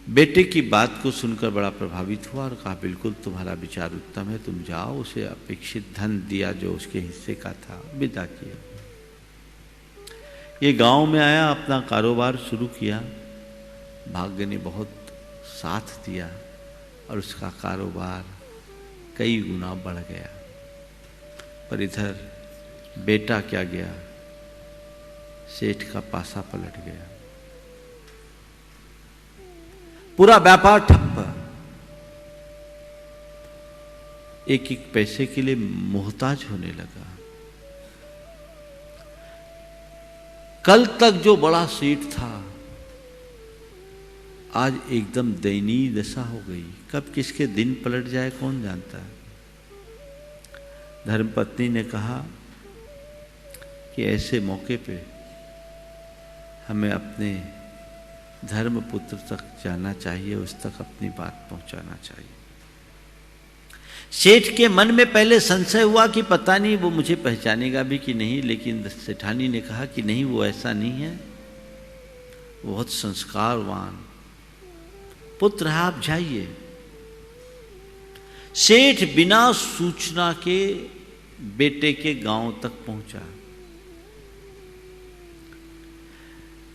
बेटे की बात को सुनकर बड़ा प्रभावित हुआ और कहा, बिल्कुल तुम्हारा विचार उत्तम है, तुम जाओ। उसे अपेक्षित धन दिया जो उसके हिस्से का था, विदा किया। ये गांव में आया, अपना कारोबार शुरू किया। भाग्य ने बहुत साथ दिया और उसका कारोबार कई गुना बढ़ गया। पर इधर बेटा क्या गया, सेठ का पासा पलट गया, पूरा व्यापार ठप्प। एक एक पैसे के लिए मोहताज होने लगा। कल तक जो बड़ा सेठ था, आज एकदम दयनीय दशा हो गई। कब किसके दिन पलट जाए कौन जानता है। धर्मपत्नी ने कहा कि ऐसे मौके पे हमें अपने धर्मपुत्र तक जाना चाहिए, उस तक अपनी बात पहुंचाना चाहिए। सेठ के मन में पहले संशय हुआ कि पता नहीं वो मुझे पहचानेगा भी कि नहीं, लेकिन सेठानी ने कहा कि नहीं, वो ऐसा नहीं है, वो बहुत संस्कारवान पुत्र है, आप जाइए। सेठ बिना सूचना के बेटे के गांव तक पहुंचा।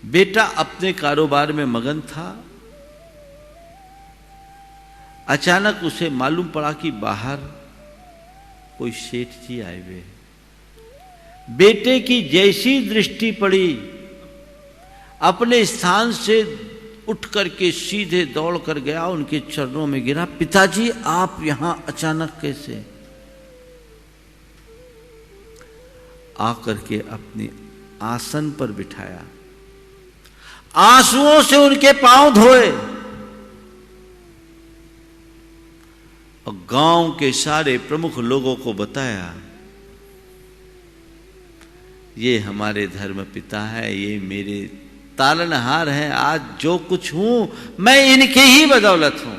बेटा अपने कारोबार में मगन था। अचानक उसे मालूम पड़ा कि बाहर कोई सेठ जी आए हुए। बेटे की जैसी दृष्टि पड़ी, अपने स्थान से उठ करके सीधे दौड़ कर गया, उनके चरणों में गिरा। पिताजी, आप यहां अचानक कैसे? आकर के अपने आसन पर बिठाया, आंसुओं से उनके पांव धोए और गांव के सारे प्रमुख लोगों को बताया, ये हमारे धर्म पिता है, ये मेरे तारनहार हैं। आज जो कुछ हूं मैं इनके ही बदौलत हूं।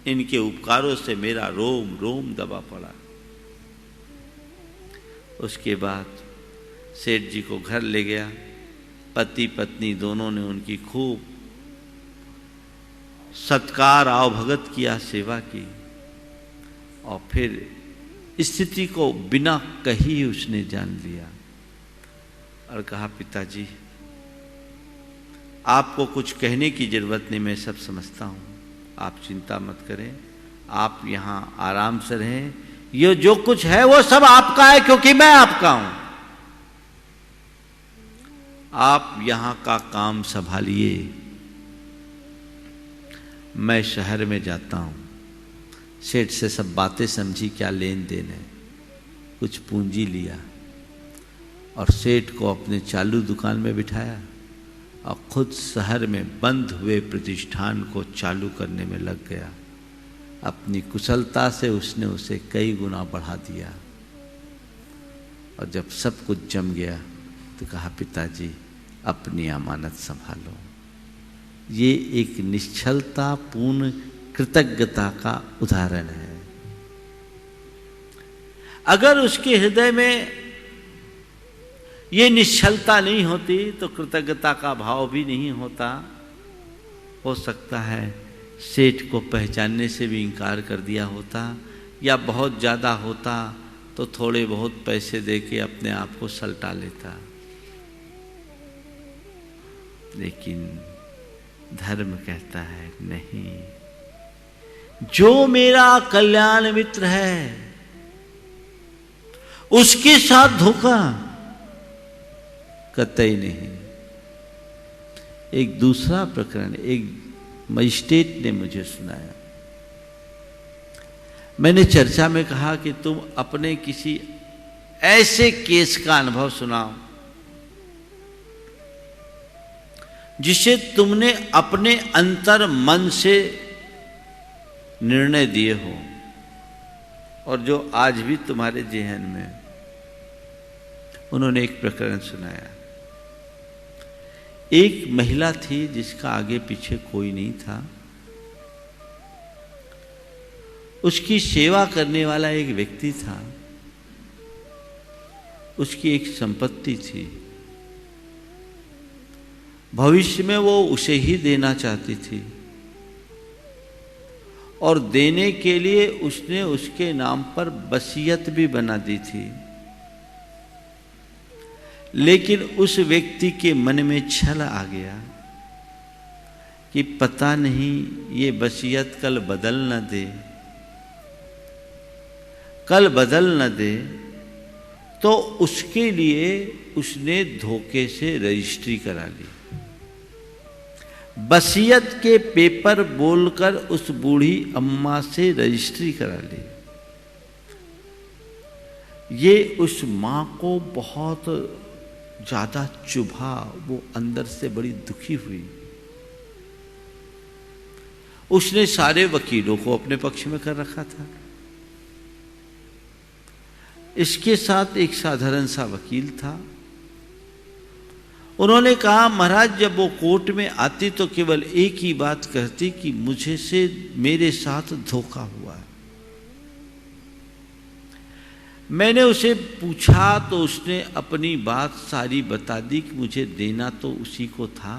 इनके उपकारों से मेरा रोम रोम दबा पड़ा। उसके बाद सेठ जी को घर ले गया। पति पत्नी दोनों ने उनकी खूब सत्कार आवभगत किया, सेवा की और फिर स्थिति को बिना कही उसने जान लिया और कहा, पिताजी आपको कुछ कहने की जरूरत नहीं, मैं सब समझता हूं, आप चिंता मत करें, आप यहां आराम से रहें। ये जो कुछ है वो सब आपका है, क्योंकि मैं आपका हूं। आप यहां का काम संभालिए, मैं शहर में जाता हूं। सेठ से सब बातें समझी, क्या लेन देन है। कुछ पूंजी लिया और सेठ को अपने चालू दुकान में बिठाया और खुद शहर में बंद हुए प्रतिष्ठान को चालू करने में लग गया। अपनी कुशलता से उसने उसे कई गुना बढ़ा दिया। और जब सब कुछ जम गया तो कहा, पिताजी अपनी अमानत संभालो। ये एक निश्चलता पूर्ण कृतज्ञता का उदाहरण है। अगर उसके हृदय में ये निश्चलता नहीं होती तो कृतज्ञता का भाव भी नहीं होता। हो सकता है सेठ को पहचानने से भी इनकार कर दिया होता, या बहुत ज़्यादा होता तो थोड़े बहुत पैसे देके अपने आप को सलटा लेता। लेकिन धर्म कहता है नहीं, जो मेरा कल्याण मित्र है उसके साथ धोखा कतई नहीं। एक दूसरा प्रकरण एक मजिस्ट्रेट ने मुझे सुनाया। मैंने चर्चा में कहा कि तुम अपने किसी ऐसे केस का अनुभव सुनाओ जिसे तुमने अपने अंतर मन से निर्णय दिए हो और जो आज भी तुम्हारे जेहन में। उन्होंने एक प्रकरण सुनाया। एक महिला थी जिसका आगे पीछे कोई नहीं था। उसकी सेवा करने वाला एक व्यक्ति था। उसकी एक संपत्ति थी। भविष्य में वो उसे ही देना चाहती थी और देने के लिए उसने उसके नाम पर वसीयत भी बना दी थी। लेकिन उस व्यक्ति के मन में छल आ गया कि पता नहीं ये वसीयत कल बदल न दे, कल बदल न दे, तो उसके लिए उसने धोखे से रजिस्ट्री करा ली। वसीयत के पेपर बोलकर उस बूढ़ी अम्मा से रजिस्ट्री करा ली। ये उस मां को बहुत ज्यादा चुभा। वो अंदर से बड़ी दुखी हुई। उसने सारे वकीलों को अपने पक्ष में कर रखा था। इसके साथ एक साधारण सा वकील था। उन्होंने कहा, महाराज जब वो कोर्ट में आती तो केवल एक ही बात कहती कि मुझे से मेरे साथ धोखा हुआ है। मैंने उसे पूछा तो उसने अपनी बात सारी बता दी कि मुझे देना तो उसी को था,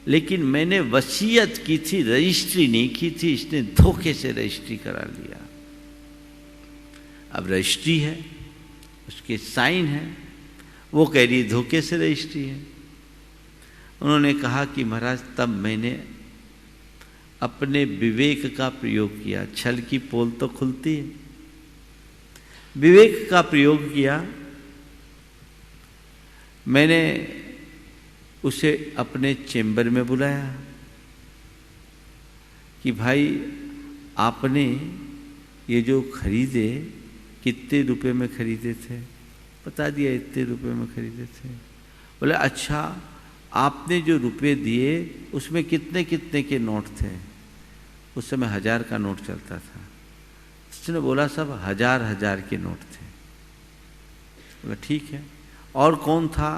लेकिन मैंने वसीयत की थी, रजिस्ट्री नहीं की थी। इसने धोखे से रजिस्ट्री करा लिया। अब रजिस्ट्री है, उसके साइन है, वो कह रही धोखे से रजिस्ट्री है। उन्होंने कहा कि महाराज तब मैंने अपने विवेक का प्रयोग किया। छल की पोल तो खुलती है। विवेक का प्रयोग किया। मैंने उसे अपने चेंबर में बुलाया कि भाई आपने ये जो खरीदे कितने रुपए में खरीदे थे? बता दिया इतने रुपए में खरीदे थे। बोले अच्छा, आपने जो रुपए दिए उसमें कितने कितने के नोट थे? उस समय 1000 का नोट चलता था। उसने बोला सब 1000 के नोट थे। बोला ठीक है। और कौन था?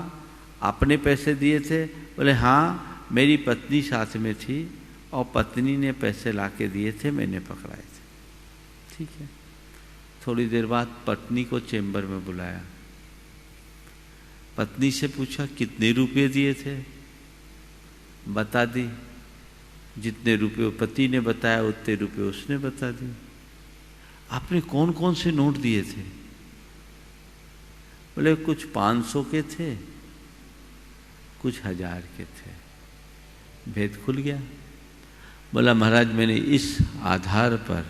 आपने पैसे दिए थे? बोले हाँ, मेरी पत्नी साथ में थी और पत्नी ने पैसे लाके दिए थे, मैंने पकड़ाए थे। ठीक है। थोड़ी देर बाद पत्नी को चेंबर में बुलाया। पत्नी से पूछा कितने रुपए दिए थे? बता दी। जितने रुपए पति ने बताया उतने रुपए उसने बता दिए। आपने कौन कौन से नोट दिए थे? बोले कुछ 500 के थे, कुछ 1000 के थे। भेद खुल गया। बोला महाराज मैंने इस आधार पर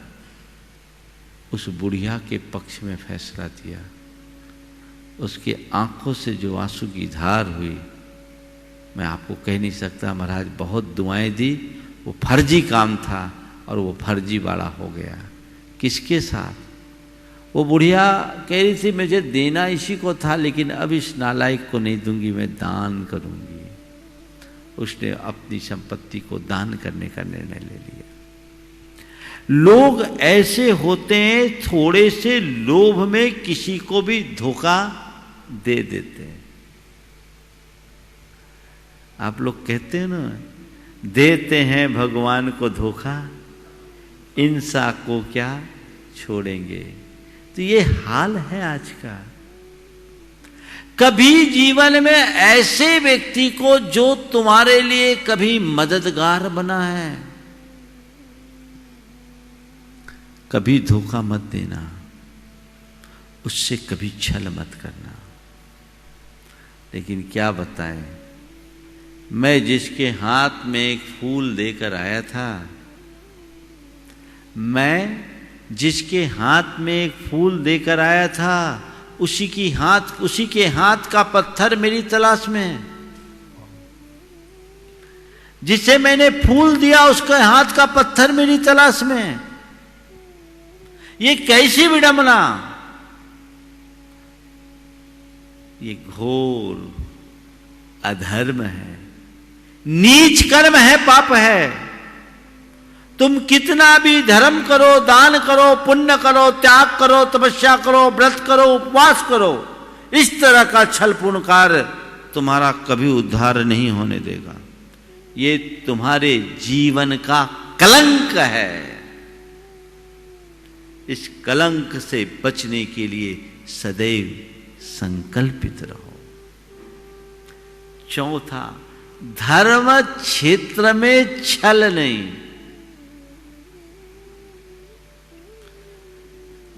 उस बुढ़िया के पक्ष में फैसला दिया। उसकी आंखों से जो आंसू की धार हुई, मैं आपको कह नहीं सकता। महाराज बहुत दुआएं दी। वो फर्जी काम था और वो फर्जी वाला हो गया। किसके साथ? वो बुढ़िया कह रही थी मुझे देना इसी को था, लेकिन अब इस नालायक को नहीं दूंगी, मैं दान करूंगी। उसने अपनी संपत्ति को दान करने का निर्णय ले लिया। लोग ऐसे होते हैं, थोड़े से लोभ में किसी को भी धोखा दे देते हैं। आप लोग कहते हैं ना, देते हैं भगवान को धोखा, इंसा को क्या छोड़ेंगे। तो ये हाल है आज का। कभी जीवन में ऐसे व्यक्ति को जो तुम्हारे लिए कभी मददगार बना है, कभी धोखा मत देना, उससे कभी छल मत करना। लेकिन क्या बताएं, मैं जिसके हाथ में एक फूल देकर आया था, मैं जिसके हाथ में एक फूल देकर आया था, उसी के हाथ का पत्थर मेरी तलाश में है। जिसे मैंने फूल दिया, उसके हाथ का पत्थर मेरी तलाश में है। ये कैसी विडंबना, ये घोर अधर्म है, नीच कर्म है, पाप है। तुम कितना भी धर्म करो, दान करो, पुण्य करो, त्याग करो, तपस्या करो, व्रत करो, उपवास करो, इस तरह का छलपूर्ण कार्य तुम्हारा कभी उद्धार नहीं होने देगा। ये तुम्हारे जीवन का कलंक है। इस कलंक से बचने के लिए सदैव संकल्पित रहो। चौथा, धर्म क्षेत्र में छल नहीं।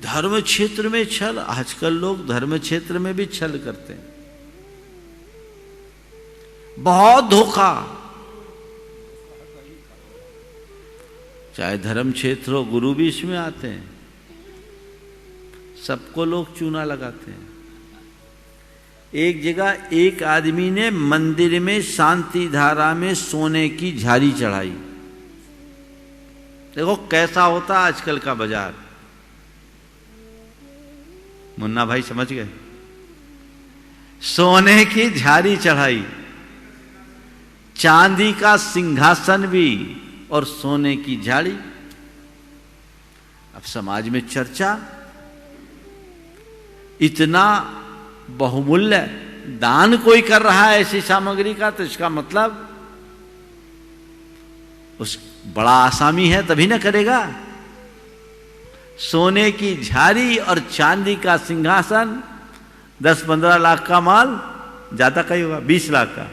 धर्म क्षेत्र में छल, आजकल लोग धर्म क्षेत्र में भी छल करते हैं, बहुत धोखा। चाहे धर्म क्षेत्र हो, गुरु भी इसमें आते हैं, सबको लोग चूना लगाते हैं। एक जगह एक आदमी ने मंदिर में शांति धारा में सोने की झाड़ी चढ़ाई। देखो कैसा होता आजकल का बाजार। मुन्ना भाई समझ गए, सोने की झाड़ी चढ़ाई, चांदी का सिंहासन भी और सोने की झाड़ी। अब समाज में चर्चा, इतना बहुमूल्य दान कोई कर रहा है ऐसी सामग्री का, तो इसका मतलब उस बड़ा आसामी है, तभी ना करेगा। सोने की झाड़ी और चांदी का सिंहासन, 10-15 लाख का माल, ज्यादा का ही होगा, 20 लाख का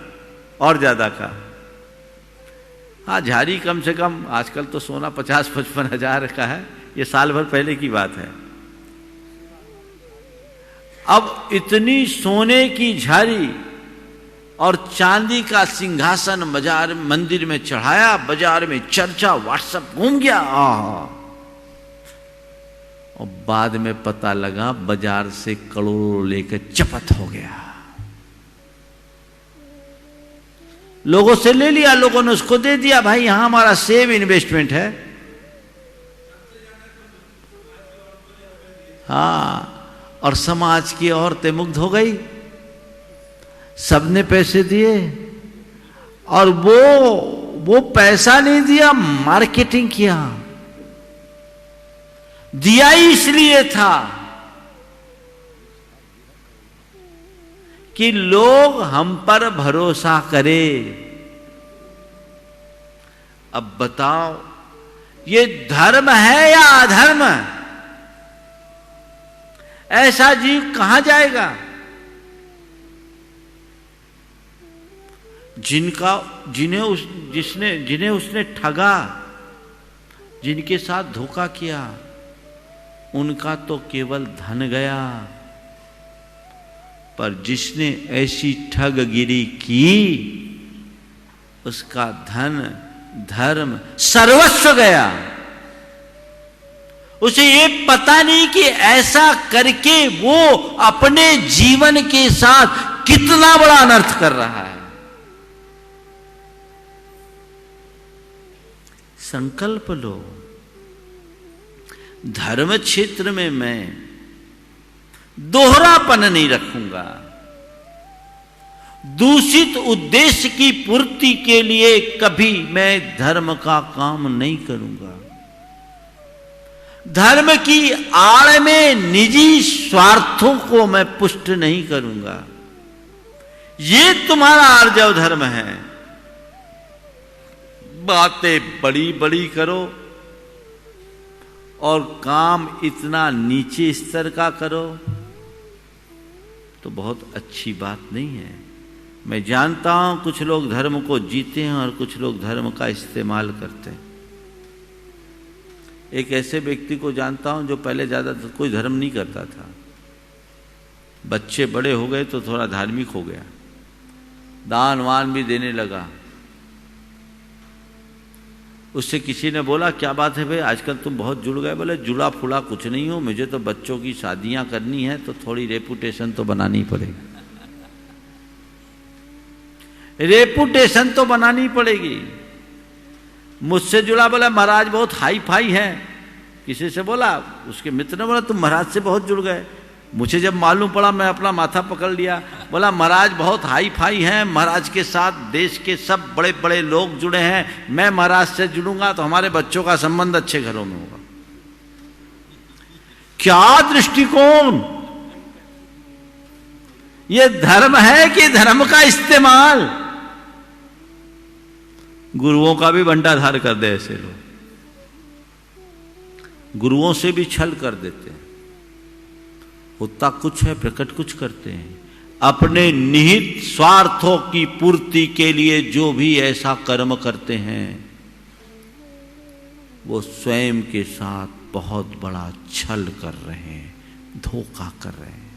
और ज्यादा का। हाँ, झाड़ी कम से कम, आजकल तो सोना 50-55 हजार का है, ये साल भर पहले की बात है। अब इतनी सोने की झाड़ी और चांदी का सिंहासन बाजार मंदिर में चढ़ाया, बाजार में चर्चा, व्हाट्सएप घूम गया। और बाद में पता लगा बाजार से करोड़ों लेकर चपत हो गया। लोगों से ले लिया, लोगों ने उसको दे दिया, भाई यहां हमारा सेव इन्वेस्टमेंट है। हाँ, और समाज की औरतें मुग्ध हो गई, सबने पैसे दिए, और वो पैसा नहीं दिया, मार्केटिंग किया। दिया ही इसलिए था कि लोग हम पर भरोसा करें। अब बताओ, ये धर्म है या अधर्म? ऐसा जीव कहां जाएगा जिन्हें उसने ठगा, जिनके साथ धोखा किया, उनका तो केवल धन गया, पर जिसने ऐसी ठगगिरी की, उसका धन, धर्म, सर्वस्व गया। उसे ये पता नहीं कि ऐसा करके वो अपने जीवन के साथ कितना बड़ा अनर्थ कर रहा है। संकल्प लो, धर्म क्षेत्र में मैं दोहरापन नहीं रखूंगा, दूषित उद्देश्य की पूर्ति पूर्ति के लिए कभी मैं धर्म का काम नहीं करूंगा। धर्म की आड़ में निजी स्वार्थों को मैं पुष्ट नहीं करूंगा। ये तुम्हारा आर्जव धर्म है। बातें बड़ी बड़ी करो और काम इतना नीचे स्तर का करो तो बहुत अच्छी बात नहीं है। मैं जानता हूं कुछ लोग धर्म को जीते हैं और कुछ लोग धर्म का इस्तेमाल करते हैं। एक ऐसे व्यक्ति को जानता हूं जो पहले ज्यादा कोई धर्म नहीं करता था, बच्चे बड़े हो गए तो थोड़ा धार्मिक हो गया, दान वान भी देने लगा। उससे किसी ने बोला क्या बात है भाई आजकल तुम बहुत जुड़ गए? बोले जुड़ा फुला कुछ नहीं हो, मुझे तो बच्चों की शादियां करनी है तो थोड़ी रेपुटेशन तो बनानी पड़ेगी। रेपुटेशन तो बनानी पड़ेगी। मुझसे जुड़ा, बोला महाराज बहुत हाई फाई है। किसी से बोला, उसके मित्र ने बोला तुम महाराज से बहुत जुड़ गए। मुझे जब मालूम पड़ा मैं अपना माथा पकड़ लिया। बोला महाराज बहुत हाई फाई हैं, महाराज के साथ देश के सब बड़े बड़े लोग जुड़े हैं, मैं महाराज से जुड़ूंगा तो हमारे बच्चों का संबंध अच्छे घरों में होगा। क्या दृष्टिकोण! ये धर्म है कि धर्म का इस्तेमाल? गुरुओं का भी भंडाधार कर दे ऐसे लोग, गुरुओं से भी छल कर देते हैं। होता कुछ है, प्रकट कुछ करते हैं। अपने निहित स्वार्थों की पूर्ति के लिए जो भी ऐसा कर्म करते हैं वो स्वयं के साथ बहुत बड़ा छल कर रहे हैं, धोखा कर रहे हैं,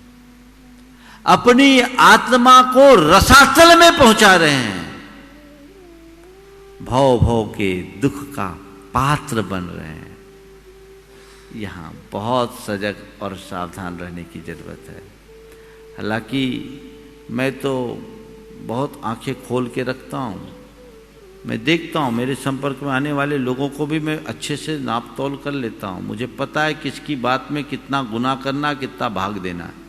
अपनी आत्मा को रसातल में पहुंचा रहे हैं, भव भव के दुख का पात्र बन रहे हैं। यहां बहुत सजग और सावधान रहने की जरूरत है। हालांकि मैं तो बहुत आंखें खोल के रखता हूं, मैं देखता हूं, मेरे संपर्क में आने वाले लोगों को भी मैं अच्छे से नाप तोल कर लेता हूं। मुझे पता है किसकी बात में कितना गुनाह करना, कितना भाग देना है।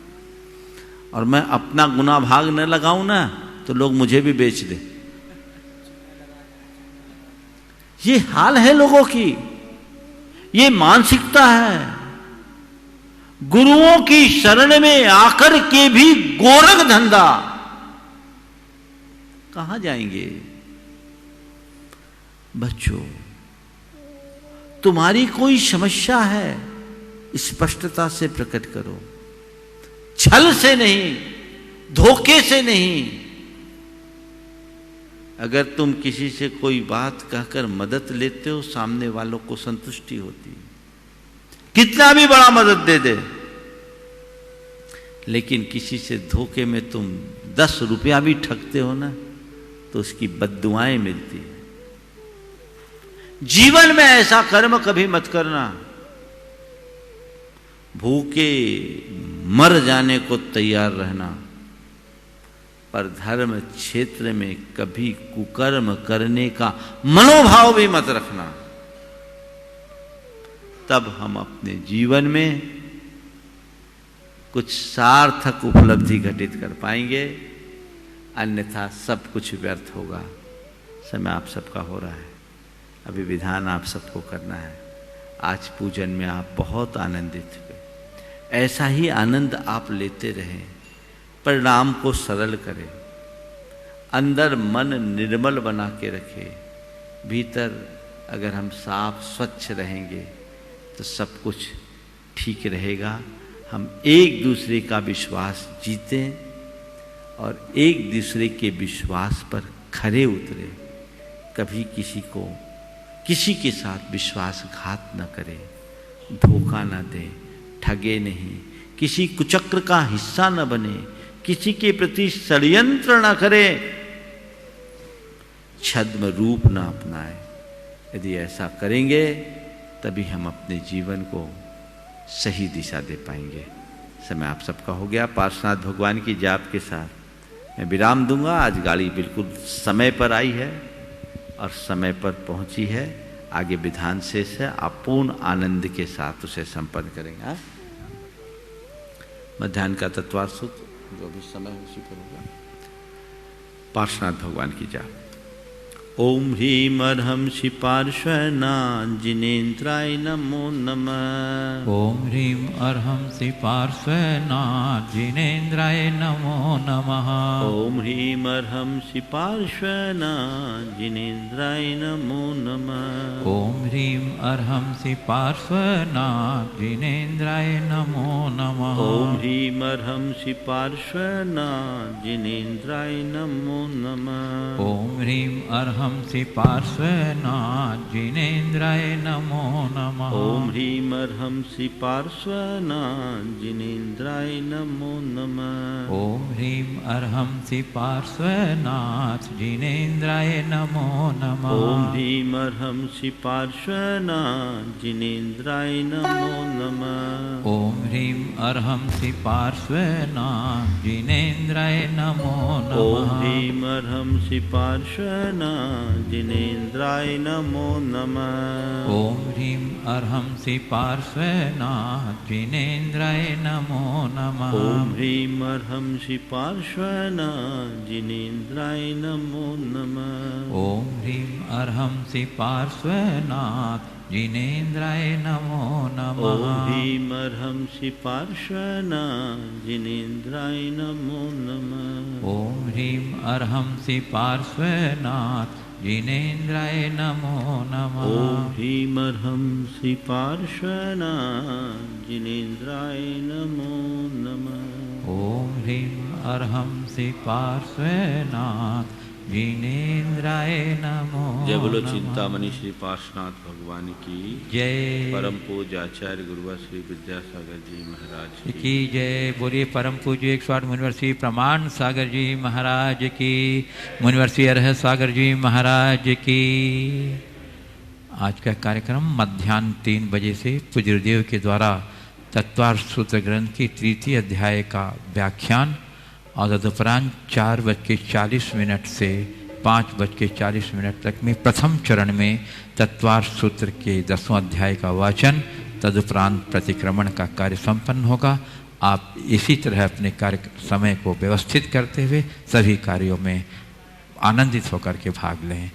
और मैं अपना गुनाह भाग न लगाऊं ना तो लोग मुझे भी बेच दे। ये हाल है लोगों की, ये मानसिकता है। गुरुओं की शरण में आकर के भी गोरख धंधा, कहां जाएंगे? बच्चों, तुम्हारी कोई समस्या है, स्पष्टता से प्रकट करो, छल से नहीं, धोखे से नहीं। अगर तुम किसी से कोई बात कहकर मदद लेते हो, सामने वालों को संतुष्टि होती है, कितना भी बड़ा मदद दे दे। लेकिन किसी से धोखे में तुम 10 रुपया भी ठगते हो ना तो उसकी बद्दुआएं मिलती है। जीवन में ऐसा कर्म कभी मत करना। भूखे मर जाने को तैयार रहना, पर धर्म क्षेत्र में कभी कुकर्म करने का मनोभाव भी मत रखना। तब हम अपने जीवन में कुछ सार्थक उपलब्धि घटित कर पाएंगे, अन्यथा सब कुछ व्यर्थ होगा। समय आप सबका हो रहा है, अभी विधान आप सबको करना है। आज पूजन में आप बहुत आनंदित हुए, ऐसा ही आनंद आप लेते रहें। परिणाम को सरल करें, अंदर मन निर्मल बना के रखें। भीतर अगर हम साफ स्वच्छ रहेंगे तो सब कुछ ठीक रहेगा। हम एक दूसरे का विश्वास जीतें और एक दूसरे के विश्वास पर खरे उतरे। कभी किसी के साथ विश्वासघात न करें, धोखा न दें, ठगे नहीं, किसी कुचक्र का हिस्सा न बने, किसी के प्रति षड्यंत्र न करें, छद्म रूप न अपनाएं। यदि ऐसा करेंगे तभी हम अपने जीवन को सही दिशा दे पाएंगे। समय आप सबका हो गया। पार्श्वनाथ भगवान की जाप के साथ मैं विराम दूंगा। आज गाड़ी बिल्कुल समय पर आई है और समय पर पहुंची है। आगे विधान शेष है, आप पूर्ण आनंद के साथ उसे संपन्न करेंगे। मध्याह्न का तत्वार्थ सूत्र जो भी समय उसी पर होगा। पार्श्वनाथ भगवान की जाप। ओम ह्रीं अर्हंसि पार्श्वनाथ जिनेन्द्राय नमो नमः। ओम ह्रीं अर्हंसि पार्श्वनाथ जिनेन्द्राय नमो नमः। ओम ह्रीं अर्हंसि पार्श्वनाथ जिनेन्द्राय नमो नमः। ओम ह्रीं अर्हंसि पार्श्वनाथ जिनेन्द्राय नमो नमः। ओम ह्रीं अर्हंसि पार्श्वनाथ जिनेन्द्राय नमो नमः। ओम ह्रीं अर्हंसि पार्श्वनाथ जिनेन्द्राय नमो नमः। ओम ह्रीं अर्हंसि पार्श्वनाथ जिनेन्द्राय नमो नमः। ओम ह्रीं अर्हंसि पार्श्वनाथ जिनेन्द्राय नमो नमः। ओम ह्रीं अर्हंसि पार्श्वनाथ जिनेन्द्राय नमो नमः। ओम ह्रीं अर्हंसि पार्श्वनाथ जिनेन्द्राय नमो नमः। ओम ह्रीं अर्हंसि पार्श्वनाथ जिनेन्द्राय नमो नमः। ओम ह्रीं अर्हंसि पार्श्वनाथ जिनेन्द्राय नमो नमः। ओम ह्रीं अर्हंसि पार्श्वनाथ जिनेन्द्राय नमो नमः। ओम ह्रीं अर्हंसि पार्श्वनाथ जिनेन्द्राय नमो नमः। ओम ह्रीं अर्हंसि पार्श्वनाथ जिनेन्द्राय नमो नमः। ओम ह्रीं अर्हंसि पार्श्वनाथ जिनेन्द्राय नमो नमः। ओम ह्रीं अर्हंसि पार्श्वनाथ जिनेन्द्राय नमो नमः। ओम ह्रीं अर्हंसि पार्श्वनाथ जिनेन्द्राय नमो जय बोलो नमः। चिंतामणि श्री पार्श्वनाथ भगवान की जय। परम पूज्य आचार्य गुरुवर श्री विद्यासागर जी महाराज की जय। बोलिए परम पूज्य 108 मुनिवर श्री प्रमाण सागर जी महाराज की। मुनिवर श्री अरहत सागर जी महाराज की। आज का कार्यक्रम मध्याह्न 3 बजे से पूज्य गुरुदेव के द्वारा तत्वार्थ सूत्र ग्रंथ की 3य अध्याय का व्याख्यान और तदुपरांत 4:40 से 5:40 तक में प्रथम चरण में तत्वार्थ सूत्र के 10वें अध्याय का वाचन, तदुपरांत प्रतिक्रमण का कार्य संपन्न होगा। आप इसी तरह अपने कार्य समय को व्यवस्थित करते हुए सभी कार्यों में आनंदित होकर के भाग लें।